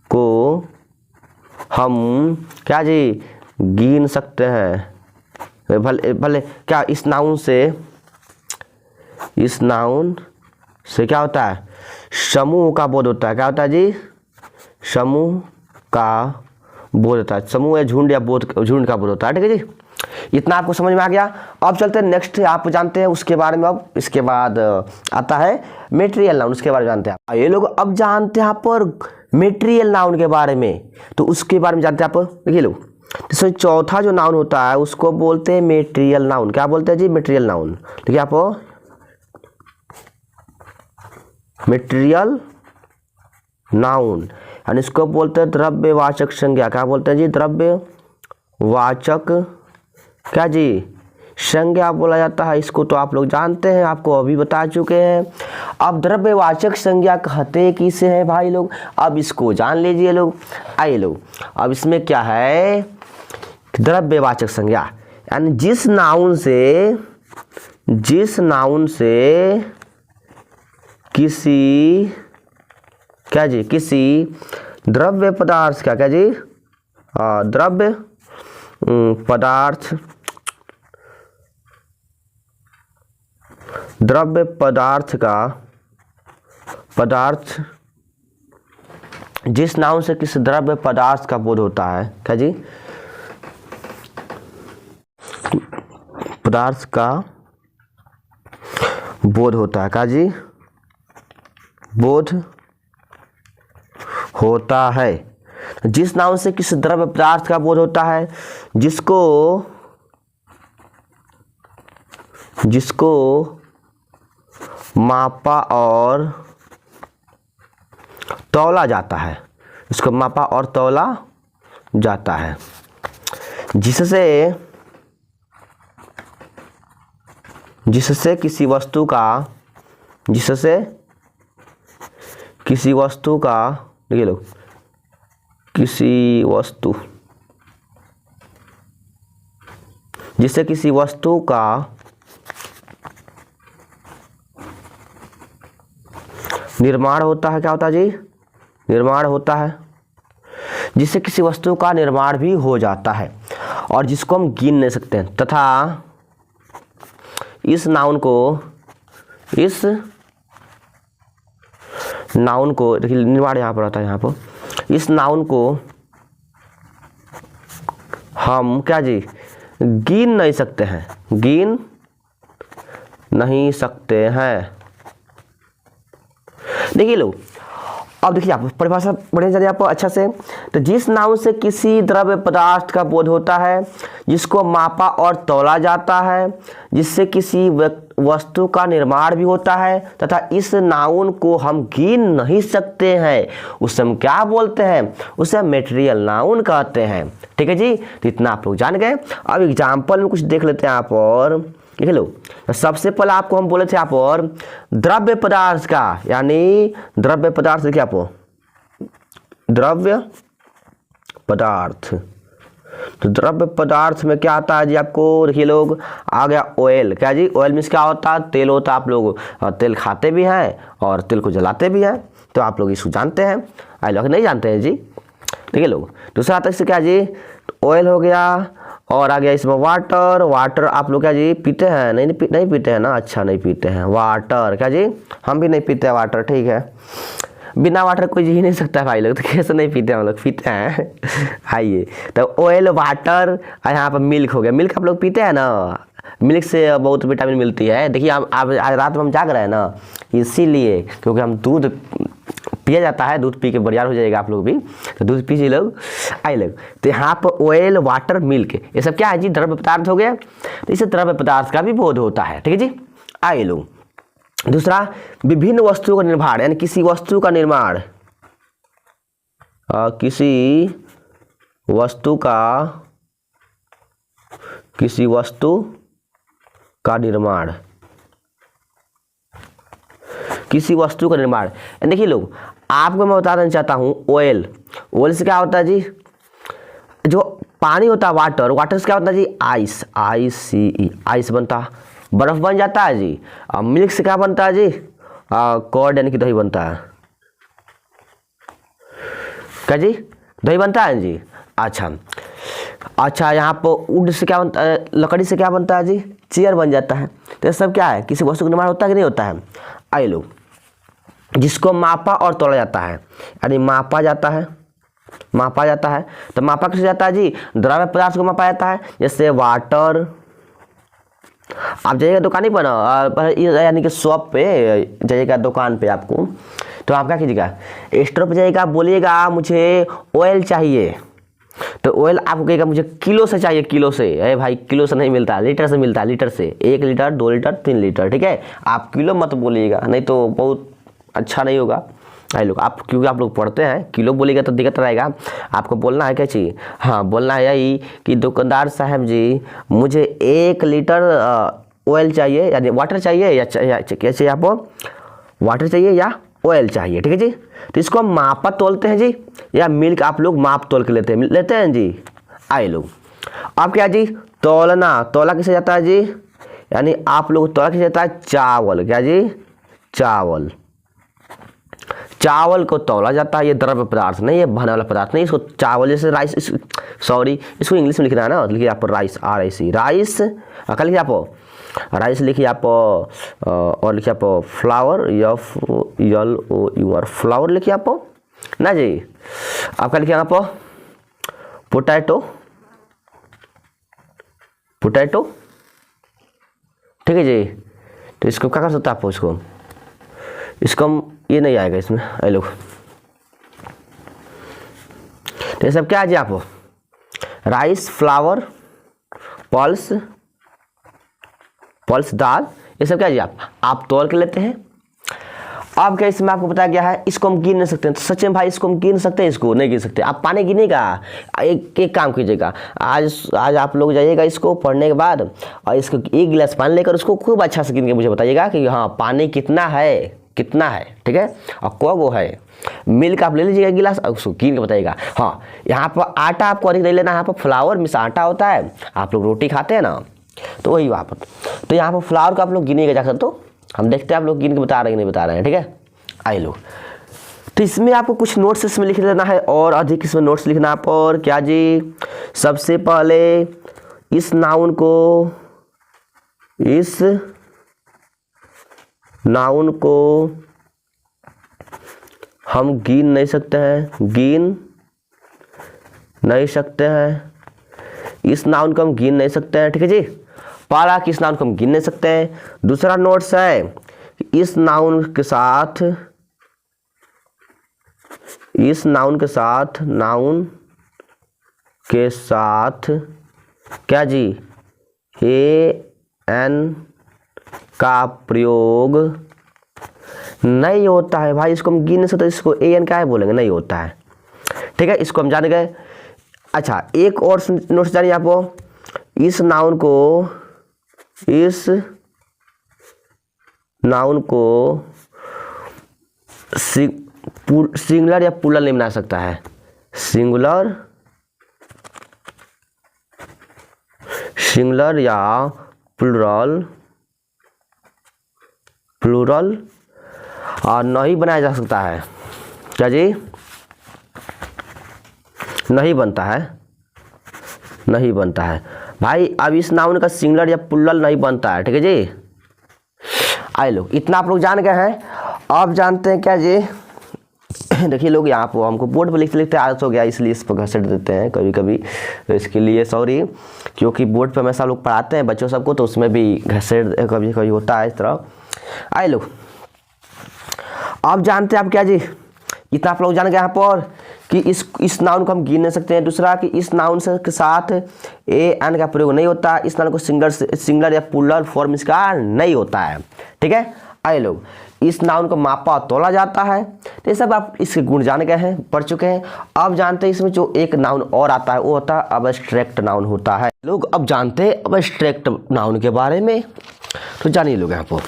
को हम क्या जी, गिन सकते हैं। भले क्या इस नाउन से क्या होता है, समूह का बोध होता है, क्या होता है जी, समूह का बोध होता है, समूह या झुंड, या झुंड का बोध होता है, ठीक है जी। इतना आपको समझ में आ गया। अब चलते हैं नेक्स्ट, आप जानते हैं उसके बारे में। अब इसके बाद आता है मेटेरियल नाउन, उसके बारे में जानते हैं ये लोग। अब जानते हैं आप पर मेटेरियल नाउन के बारे में, तो उसके बारे में जानते हैं आप, देखिए लो, तो चौथा जो नाउन होता है उसको बोलते हैं मेटेरियल नाउन। क्या बोलते हैं जी, मेटेरियल नाउन, देखिए आप, मेटेरियल नाउन, यानी इसको बोलते हैं द्रव्यवाचक संज्ञा। क्या बोलते हैं जी, द्रव्यवाचक क्या जी, संज्ञा बोला जाता है इसको, तो आप लोग जानते हैं, आपको अभी बता चुके हैं। अब द्रव्यवाचक संज्ञा कहते किसे हैं भाई लोग, अब इसको जान लीजिए लोग। आइए लोग, अब इसमें क्या है, द्रव्यवाचक संज्ञा, यानी जिस नाउन से किसी क्या जी, किसी द्रव्य पदार्थ का क्या जी, द्रव्य पदार्थ जिस नाउन से किसी द्रव्य पदार्थ का बोध होता है, क्या जी, पदार्थ का बोध होता है, क्या जी, बोध होता है। जिस नाउन से किसी द्रव्य पदार्थ का बोध होता है, जिसको मापा और तौला जाता है, इसको मापा और तौला जाता है, जिससे किसी वस्तु का देखिए लोग, जिससे किसी वस्तु का निर्माण होता है, क्या होता है जी, निर्माण होता है, जिससे किसी वस्तु का निर्माण भी हो जाता है, और जिसको हम गिन नहीं सकते हैं, तथा इस नाउन को देखिए, निर्माण यहाँ पर आता है, यहाँ पर इस नाउन को हम क्या जी, गिन नहीं सकते हैं, देखिए लो। अब देखिए आप परिभाषा बढ़िया जाए आपको अच्छा से, तो जिस नाउन से किसी द्रव्य पदार्थ का बोध होता है, जिसको मापा और तौला जाता है, जिससे किसी वस्तु का निर्माण भी होता है तथा इस नाउन को हम गिन नहीं सकते हैं, उसे हम क्या बोलते हैं, उसे मटेरियल नाउन कहते हैं। ठीक है जी, तो इतना आप लोग जान गए। अब एग्जाम्पल में कुछ देख लेते हैं आप और देख लो। सबसे पहले आपको हम बोले थे आप और द्रव्य पदार्थ का, यानी द्रव्य पदार्थ देखिए आप, द्रव्य पदार्थ। तो द्रव्य पदार्थ में क्या आता है जी आपको, देखिए लोग, आ गया ऑयल। क्या जी, ऑयल मीन्स क्या होता है, तेल होता है। आप लोग तेल खाते भी हैं और तेल को जलाते भी हैं, तो आप लोग इसको जानते हैं। आई लोग नहीं जानते हैं जी। देखिए लोग, दूसरा आता है इससे क्या जी, ऑयल हो गया और आ गया इसमें वाटर। वाटर आप लोग क्या जी पीते हैं, नहीं पीते हैं ना, अच्छा नहीं पीते हैं वाटर। क्या जी, हम भी नहीं पीते हैं वाटर। ठीक है, बिना वाटर कोई जी ही नहीं सकता है भाई लोग, तो कैसे नहीं पीते हैं, हम लोग पीते हैं। आइए, तो ऑयल, वाटर और यहाँ पर मिल्क हो गया। मिल्क आप लोग पीते हैं ना, मिल्क से बहुत विटामिन मिलती है। देखिए आप आज रात में हम जाग रहे हैं ना, इसीलिए, क्योंकि हम दूध पिया जाता है, दूध पी के बढ़िया हो जाएगा आप लोग भी, तो दूध पीजिए लोग। आइए लोग, तो यहाँ पर ऑयल, वाटर, मिल्क, ये सब क्या है जी, द्रव्य पदार्थ हो गया। तो इसे द्रव्य पदार्थ का भी बोध होता है। ठीक है जी। आइए लोग, दूसरा, विभिन्न वस्तुओं का निर्माण, यानी किसी वस्तु का निर्माण, किसी वस्तु का निर्माण, किसी वस्तु का निर्माण। देखिए लोग, आपको मैं बता देना चाहता हूं, ऑयल, ऑयल से क्या होता है जी, जो पानी होता है वाटर, वाटर से क्या होता है जी, आइस, ICE, आइस बनता है, बर्फ बन जाता है जी। मिल्क से क्या बनता है जी, कर्ड यानी कि दही बनता है। क्या जी, दही बनता है जी। अच्छा, यहाँ पर वुड से क्या बनता है, लकड़ी से क्या बनता है जी, चेयर बन जाता है। तो ये सब क्या है, किसी वस्तु का निर्माण होता है कि नहीं होता है। आइए लोग, जिसको मापा और तोला जाता है, यानी मापा जाता है, तो मापा किसे जाता है जी, द्रव्य पदार्थ को मापा जाता है। जैसे वाटर, आप जाइएगा दुकान पर, यानी कि शॉप पे जाइएगा, दुकान पे आपको, तो आप क्या कीजिएगा, स्टोर पे जाइएगा, बोलिएगा मुझे ऑयल चाहिए, तो ऑयल आपको कहेगा मुझे किलो से चाहिए, किलो से। अरे भाई, किलो से नहीं मिलता, लीटर से मिलता है, लीटर से, 1 लीटर, 2 लीटर, 3 लीटर। ठीक है, आप किलो मत बोलिएगा, नहीं तो बहुत अच्छा नहीं होगा। आई लोग, आप क्योंकि आप लोग पढ़ते हैं, किलो बोलेगा तो दिक्कत रहेगा। आपको बोलना है क्या चाहिए, हाँ बोलना है यही कि दुकानदार साहब जी, मुझे 1 लीटर ऑयल चाहिए, यानी वाटर चाहिए, या क्या चाहिए आपको, वाटर चाहिए या ऑयल चाहिए। ठीक है जी। तो इसको हम मापा तोलते हैं जी, या मिल्क आप लोग माप तोल के लेते हैं जी। आए लोग, अब क्या जी, तोलना, तोला किसे जाता है जी, यानी आप लोग तोला किसे जाता है, चावल। क्या जी, चावल, चावल को तौला जाता है। ये द्रव्य पदार्थ नहीं, ये बहने वाला पदार्थ नहीं, इसको चावल, जैसे राइस, सॉरी इसको इंग्लिश में लिखना है ना, लिखिए आप राइस, RIC, राइस। क्या लिखिए आप, राइस लिखिए आप, और लिखिए आप फ्लावर, FLOUR, फ्लावर लिखिए आप ना जी। आपका लिखिए आप पोटैटो, पोटैटो। ठीक है जी। तो इसको क्या कर सकते हैं आप, इसको हम, ये नहीं आएगा इसमें, आई लोग, तो ये सब क्या है जी, आप राइस, फ्लावर, पल्स दाल, ये सब क्या है जी, आप तोल के लेते हैं। अब क्या इसमें आपको बताया गया है, इसको हम गिन नहीं सकते हैं। तो सच में भाई इसको हम गिन सकते हैं, इसको नहीं गिन सकते। आप पानी गिनेगा, एक काम कीजिएगा, आज आप लोग जाइएगा इसको पढ़ने के बाद, और इसको 1 गिलास पानी लेकर उसको खूब अच्छा से गिन के मुझे बताइएगा कि हाँ पानी कितना है। ठीक है, और कब वो है। मिल्क आप ले लीजिएगा 1 गिलास, और उसको गिन के बताइएगा। हाँ, यहाँ पर आटा आपको अधिक नहीं लेना, यहाँ पर फ्लावर मिस आटा होता है, आप लोग रोटी खाते हैं ना, तो वही वहाँ पर। तो यहाँ पर फ्लावर को आप लोग गिनिएगा जाकर, तो हम देखते हैं आप लोग गिन के बता रहे हैं कि नहीं बता रहे हैं। ठीक है, आइए लोग, तो इसमें आपको कुछ नोट्स इसमें लिख लेना है, और अधिक इसमें नोट्स लिखना आप। और क्या जी, सबसे पहले इस नाउन को हम गिन नहीं सकते हैं, इस नाउन को हम गिन नहीं सकते हैं। ठीक है जी, पहला कि इस नाउन को हम गिन नहीं सकते हैं। दूसरा नोट्स है कि इस नाउन के साथ क्या जी, AN का प्रयोग नहीं होता है। भाई इसको हम गिन नहीं सकते, इसको एन क्या है बोलेंगे, नहीं होता है। ठीक है, इसको हम जान गए। अच्छा, एक और नोट जानिए आप, इस नाउन को सिंगुलर या प्लूरल नहीं बना सकता है। सिंगुलर या प्लूरल और नहीं बनाया जा सकता है। क्या जी? नहीं बनता है भाई। अब इस नाउन का सिंगुलर या प्लूरल नहीं बनता है। ठीक है जी, आए लोग, इतना आप लोग जान गए हैं। अब जानते हैं क्या जी, देखिए लोग, यहाँ पर हमको बोर्ड पर लिखते आदत हो गया, इसलिए इस पर घसीट देते हैं कभी कभी, तो इसके लिए सॉरी। क्योंकि बोर्ड पर हमेशा लोग पढ़ाते हैं बच्चों सबको, तो उसमें भी घसीट कभी कभी होता है इस तरह। आए लोग, अब जानते हैं आप क्या जी, इतना आप लोग जान गए यहाँ पर कि इस नाउन को हम गिन नहीं सकते हैं। दूसरा कि इस नाउन से के साथ ए एन का प्रयोग नहीं होता, इस नाउन को सिंगुलर या प्लूरल फॉर्म इसका नहीं होता है। ठीक है, आए लोग, इस नाउन को मापा तोला जाता है। तो ये सब आप इसके गुण जान गए हैं, पढ़ चुके हैं। अब जानते हैं इसमें जो एक नाउन और आता है वो होता है अब्स्ट्रैक्ट नाउन होता है। लोग अब जानते हैं अब्स्ट्रैक्ट नाउन के बारे में, तो जानिए लोग यहाँ पर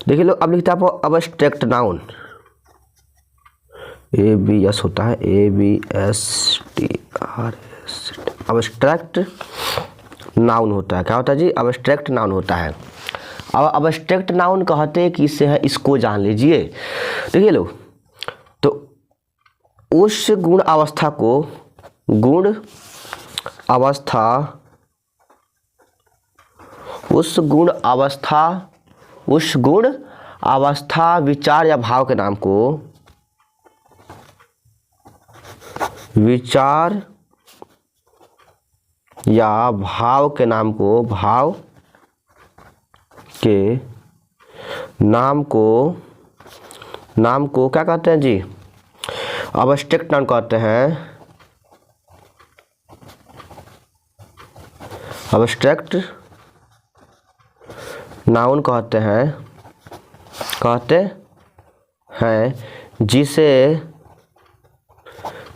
देखिए लोग, अब लिखता है अब्स्ट्रैक्ट नाउन, ABS होता है, ABSTRS, अब्स्ट्रैक्ट नाउन होता है। क्या होता है जी? अब्स्ट्रैक्ट नाउन होता है। अब अब्स्ट्रैक्ट नाउन कहते हैं कि इससे है, इसको जान लीजिए। देखिए लोग, तो उस गुण अवस्था विचार या भाव के नाम को नाम को क्या कहते हैं जी? अब्स्ट्रैक्ट नाउन कहते हैं। अब्स्ट्रैक्ट नाउन कहते हैं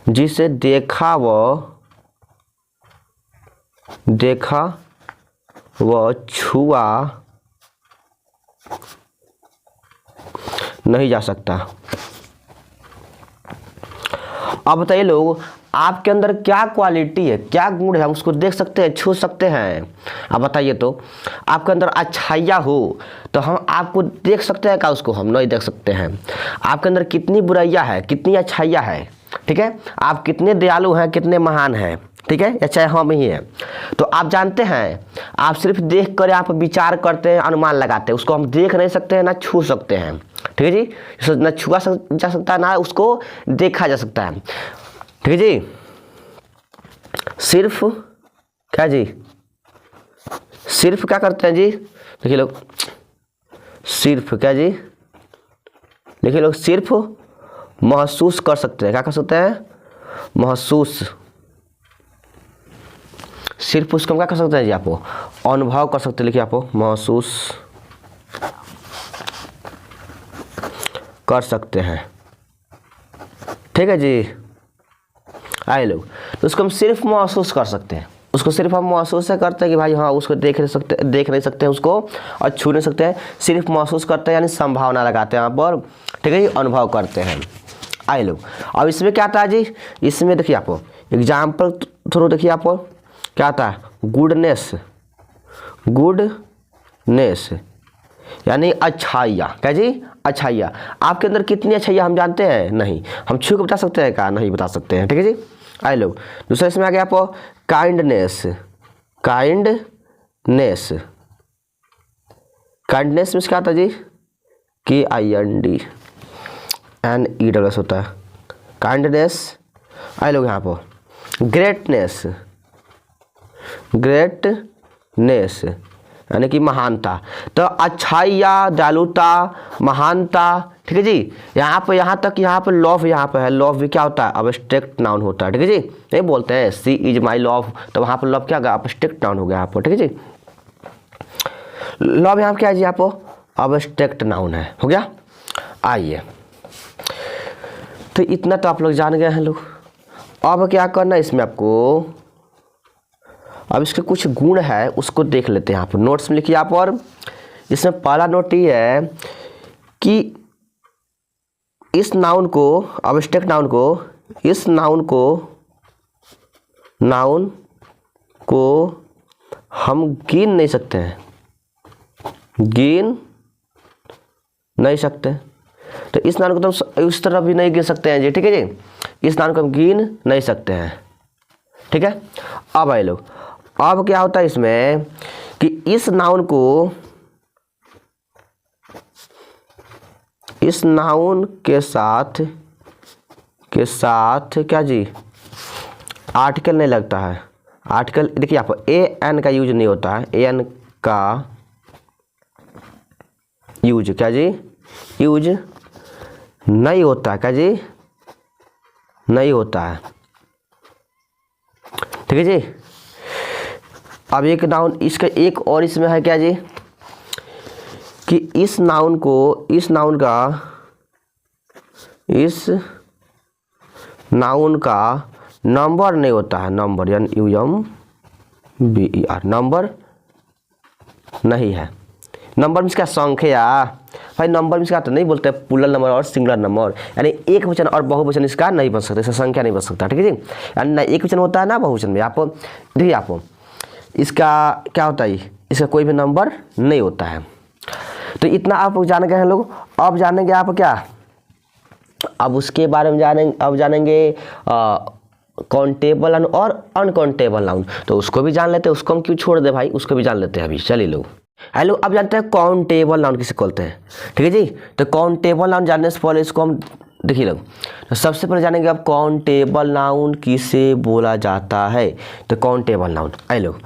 जिसे देखा व छुआ नहीं जा सकता। अब बताइए लोग, आपके अंदर क्या क्वालिटी है, क्या गुण है, हम उसको देख सकते हैं, छू सकते हैं? अब बताइए, तो आपके अंदर अच्छाइयाँ हो तो हम आपको देख सकते हैं क्या? उसको हम नहीं देख सकते हैं। आपके अंदर कितनी बुराइयाँ है, कितनी अच्छाइयाँ है, ठीक है, आप कितने दयालु हैं, कितने महान हैं, ठीक है, या चाहे हम ही हैं, तो आप जानते हैं। आप सिर्फ देख कर आप विचार करते हैं, अनुमान लगाते हैं, उसको हम देख नहीं सकते हैं, ना छू सकते हैं। ठीक है जी, ना छुआ जा सकता है, ना उसको देखा जा सकता है। ठीक है जी, सिर्फ क्या जी, सिर्फ क्या करते हैं जी? देखिए लोग, सिर्फ क्या जी, देखिए लोग, सिर्फ महसूस कर सकते हैं। क्या कर सकते हैं? महसूस। सिर्फ उसको हम क्या कर सकते हैं जी? आपको अनुभव कर सकते हैं। लिखिए, आपको महसूस कर सकते हैं। ठीक है जी, आए लोग, तो उसको हम सिर्फ महसूस कर सकते हैं। उसको सिर्फ हम महसूस से करते हैं कि भाई हाँ, उसको देख नहीं सकते हैं उसको, और छू नहीं सकते हैं, सिर्फ महसूस करते हैं, यानी संभावना लगाते हैं यहाँ पर। ठीक है जी, अनुभव करते हैं। आए लोग, अब इसमें क्या आता है जी? इसमें देखिए, आपको एग्जाम्पल थ्रू देखिए, आपको क्या आता है? गुडनेस यानी अच्छाइयाँ। क्या जी? अच्छाइयाँ। आपके अंदर कितनी अच्छाइयाँ हम जानते हैं? नहीं। हम छू के बता सकते हैं क्या? नहीं बता सकते हैं। ठीक है जी, आए लोग, दूसरा इसमें आ गया आपको काइंडनेस। काइंडनेस में क्या आता है जी? KINDNESS होता है, काइंडनेस। आए लोग यहाँ पर ग्रेटनेस यानी कि महानता। तो अच्छाइया, दयालुता, महानता। ठीक है जी, यहाँ पर लव, यहाँ पर है लव भी क्या होता है? अब्स्ट्रैक्ट नाउन होता है। ठीक है जी, नहीं बोलते हैं सी इज माई लव, तो वहाँ पर लव क्या होगा? अब्स्ट्रैक्ट नाउन हो गया यहाँ पर। ठीक है जी, लव यहाँ क्या है जी, आपको अब्स्ट्रैक्ट नाउन है, हो गया। आइए, तो इतना तो आप लोग जान गए हैं लोग। अब क्या करना है इसमें आपको, अब इसके कुछ गुण है उसको देख लेते हैं। आप नोट्स में लिखिए आप। और इसमें पहला नोट ये है कि इस नाउन को, अब्स्ट्रैक्ट नाउन को, इस नाउन को हम गिन नहीं सकते हैं, गिन नहीं सकते। तो इस नाउन को तो हम इस तरह भी नहीं गिन सकते हैं जी, ठीक है जी। इस नाउन को हम गिन नहीं सकते हैं, ठीक है। अब आए लोग, अब क्या होता है इसमें कि इस नाउन को, इस नाउन के साथ क्या जी, आर्टिकल नहीं लगता है। आर्टिकल देखिए आप, ए एन का यूज नहीं होता है, ए एन का यूज क्या जी, यूज नहीं होता है, क्या जी, नहीं होता है, ठीक है जी। अब एक नाउन इसका एक और इसमें है क्या जी, कि इस नाउन को, इस नाउन का नंबर नहीं होता है, नंबर यानी UMBER, नंबर नहीं है। नंबर मीन्स क्या, संख्या भाई। नंबर मीन्स क्या तो नहीं बोलते प्लूरल नंबर और सिंगुलर नंबर, यानी एक वचन और बहुवचन इसका नहीं बन सकता, इसका संख्या नहीं बन सकता, ठीक है जी। यानी ना एक वचन होता है ना बहुवचन में। आप देखिए, आप इसका क्या होता है, इसका कोई भी नंबर नहीं होता है। तो इतना आप जान गए हैं लोग। अब जानेंगे आप क्या, अब उसके बारे में जानेंगे, अब जानेंगे काउंटेबल नाउन और अनकाउंटेबल नाउन। तो उसको भी जान लेते हैं, उसको हम क्यों छोड़ दे भाई, उसको भी जान लेते हैं अभी। चलिए लोग, हेलो, अब जानते हैं काउंटेबल नाउन किसे बोलते हैं, ठीक है जी। तो काउंटेबल नाउन जानने से पहले इसको हम देखिए लोग, तो सबसे पहले जानेंगे अब काउंटेबल नाउन किसे बोला जाता है। तो काउंटेबल नाउन, आई लोग,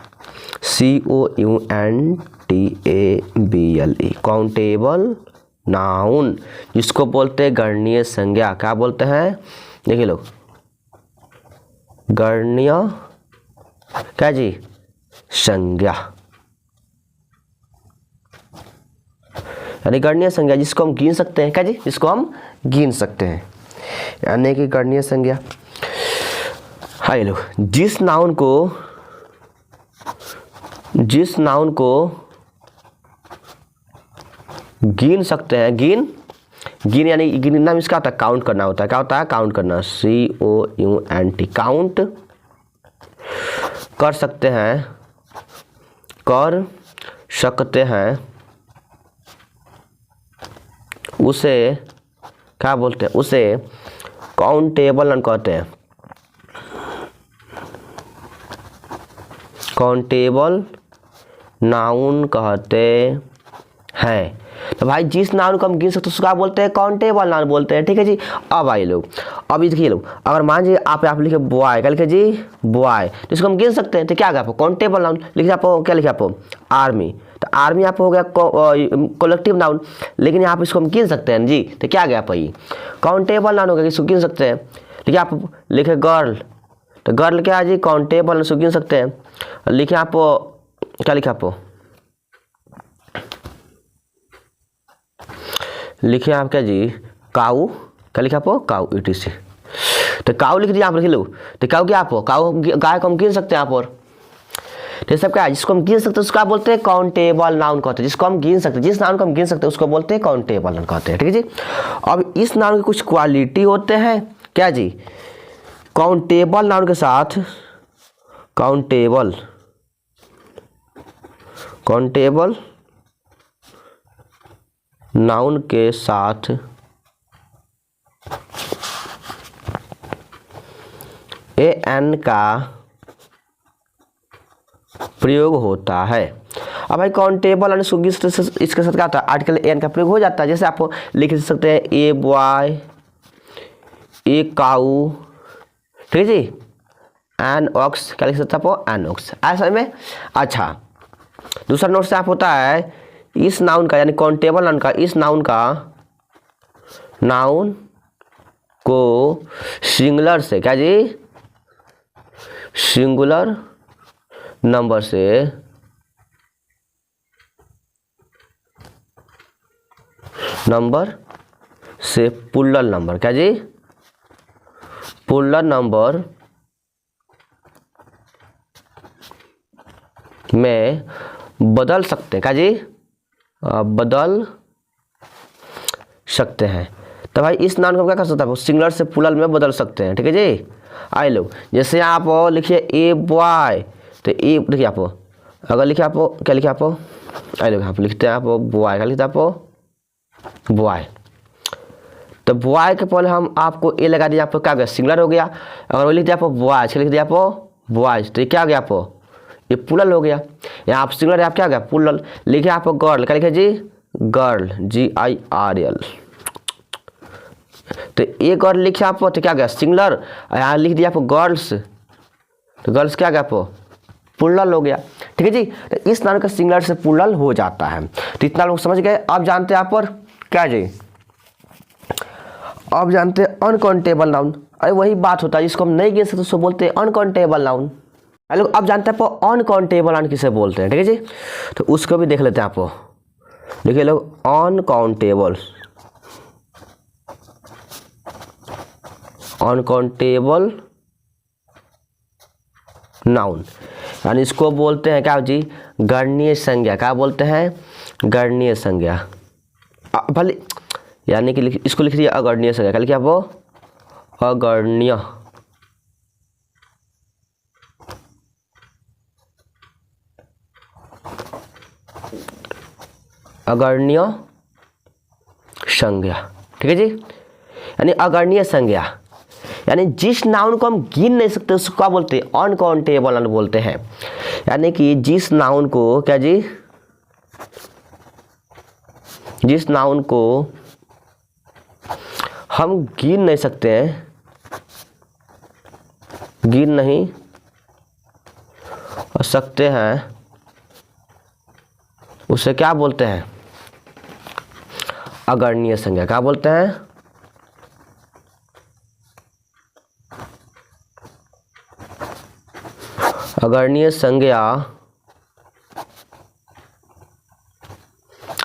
COUNTABLE, काउंटेबल नाउन जिसको बोलते हैं गणनीय संज्ञा। क्या बोलते हैं, देखिए लोग, गणनीय क्या जी, संज्ञा, यानी गणनीय संज्ञा जिसको हम गिन सकते हैं, क्या जी, जिसको हम गिन सकते हैं, यानी कि गणनीय संज्ञा। हाय लोग, जिस नाउन को गिन सकते हैं, गिन यानी गिनना मीन्स क्या होता है, काउंट करना होता है। क्या होता है, काउंट करना, COUNT, काउंट कर सकते हैं, उसे क्या बोलते हैं, उसे काउंटेबल नाउन कहते हैं, काउंटेबल नाउन कहते हैं। तो भाई जिस नाउन को हम गिन सकते हैं उसको क्या बोलते हैं, काउंटेबल नाउन बोलते हैं, ठीक है जी। अब आइए लोग, अब देखिए लोग, अगर मान लीजिए आप लिखे बॉय, क्या लिखे जी, बॉय, तो इसको हम गिन सकते हैं। तो क्या आपको काउंटेबल नाउन लिखे, आपको क्या लिखे, आपको आर्मी। तो आर्मी आपको हो गया कलेक्टिव नाउन, लेकिन यहाँ पर इसको हम गिन सकते हैं जी। तो क्या गया आप, काउंटेबल नाउन हो गया, इसको गिन सकते हैं। देखिए आप लिखे गर्ल, तो गर्ल क्या है जी, काउंटेबल नाउन, इसको गिन सकते हैं। लिखे आप क्या लिखे, आप लिखे आप क्या जी, काऊ, क्या लिखा आपको, काऊ, ETC। तो काऊ लिख दिया आप, लिख लो। तो काऊ क्या, आप काऊ गाय को हम गिन सकते हैं आप। और तो सब क्या है, जिसको हम गिन सकते हैं उसको बोलते हैं काउंटेबल नाउन कहते हैं। जिसको हम गिन सकते हैं, जिस नाउन को हम गिन सकते हैं उसको बोलते हैं काउंटेबल नाउन कहते हैं, ठीक है जी। अब इस नाउन की कुछ क्वालिटी होते हैं, क्या जी, काउंटेबल नाउन के साथ, काउंटेबल नाउन के साथ AN का प्रयोग होता है। अब भाई काउंटेबल और इसके साथ क्या होता है, आर्टिकल AN का प्रयोग हो जाता है। जैसे आप लिख सकते हैं ए बॉय, ए काऊ, ठीक है जी, एन ऑक्स, क्या लिख सकते हैं आप, एन ऑक्स, ऐसा में। अच्छा, दूसरा नोट से आप होता है इस नाउन का, यानी काउंटेबल नाउन का, इस नाउन को सिंगुलर से, क्या जी, सिंगुलर नंबर से नंबर से प्लूरल नंबर, क्या जी, प्लूरल नंबर में बदल सकते हैं, क्या जी, बदल सकते हैं। तो भाई इस नाउन को क्या कर सकते हैं, सिंगुलर से प्लूरल में बदल सकते हैं। ठीक है जी। आइए लोग, जैसे आप लिखिए ए बॉय, तो ए देखिए आप अगर लिखे आप क्या लिखे आप, आइए लोग आप लिखते हैं आप बॉय, क्या लिखते हैं आप बॉय। तो बॉय के पहले हम आपको ए लगा दिया, आपको क्या हो गया, सिंगुलर हो गया। अगर वो लिख दिया आप बॉयज, लिख दिया आप बॉयज, तो ये क्या हो गया, आप ये प्लूरल हो गया। यहाँ आप सिंगुलर है, आप क्या हो गया, प्लूरल। लिखे आप गर्ल, क्या लिखे जी, गर्ल, GIRL। तो ये गर्ल लिखे आप तो क्या गया, सिंगुलर। यहाँ लिख दिया आप गर्ल्स, तो गर्ल्स क्या गया, आप प्लूरल हो गया। ठीक है जी। तो इस नाउन का सिंगुलर से प्लूरल हो जाता है। तो इतना लोग समझ गए। अब जानते हैं आप पर क्या जी, अब जानते हैं अनकाउंटेबल नाउन। अरे वही बात होता है, जिसको हम नहीं गिन सकते उसको बोलते हैं अनकाउंटेबल नाउन। लोग अब जानते हैं आप अनकाउंटेबल नाउन किसे बोलते हैं। ठीक है जी। तो उसको भी देख लेते हैं आप। देखिए लोग, अनकाउंटेबल, अनकाउंटेबल नाउन, यानी इसको बोलते हैं क्या जी, गणनीय संज्ञा। क्या बोलते हैं, गणनीय संज्ञा। भले यानी कि इसको लिख दिया अगणनीय संज्ञा, क्या लिखिए आप, अगणनीय, अगणनीय संज्ञा। ठीक है जी। यानी अगणनीय संज्ञा, यानी जिस नाउन को हम गिन नहीं सकते उसको क्या बोलते हैं, अनकाउंटेबल नाउन बोलते हैं। यानी कि जिस नाउन को क्या जी, जिस नाउन को हम गिन नहीं सकते हैं, गिन नहीं सकते हैं, उसे क्या बोलते हैं, अगणनीय संज्ञा। क्या बोलते हैं, अगणनीय संज्ञा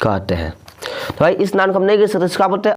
कहते हैं। तो भाई इस नाउन को हम नहीं गिन सकते, इसका बोलते हैं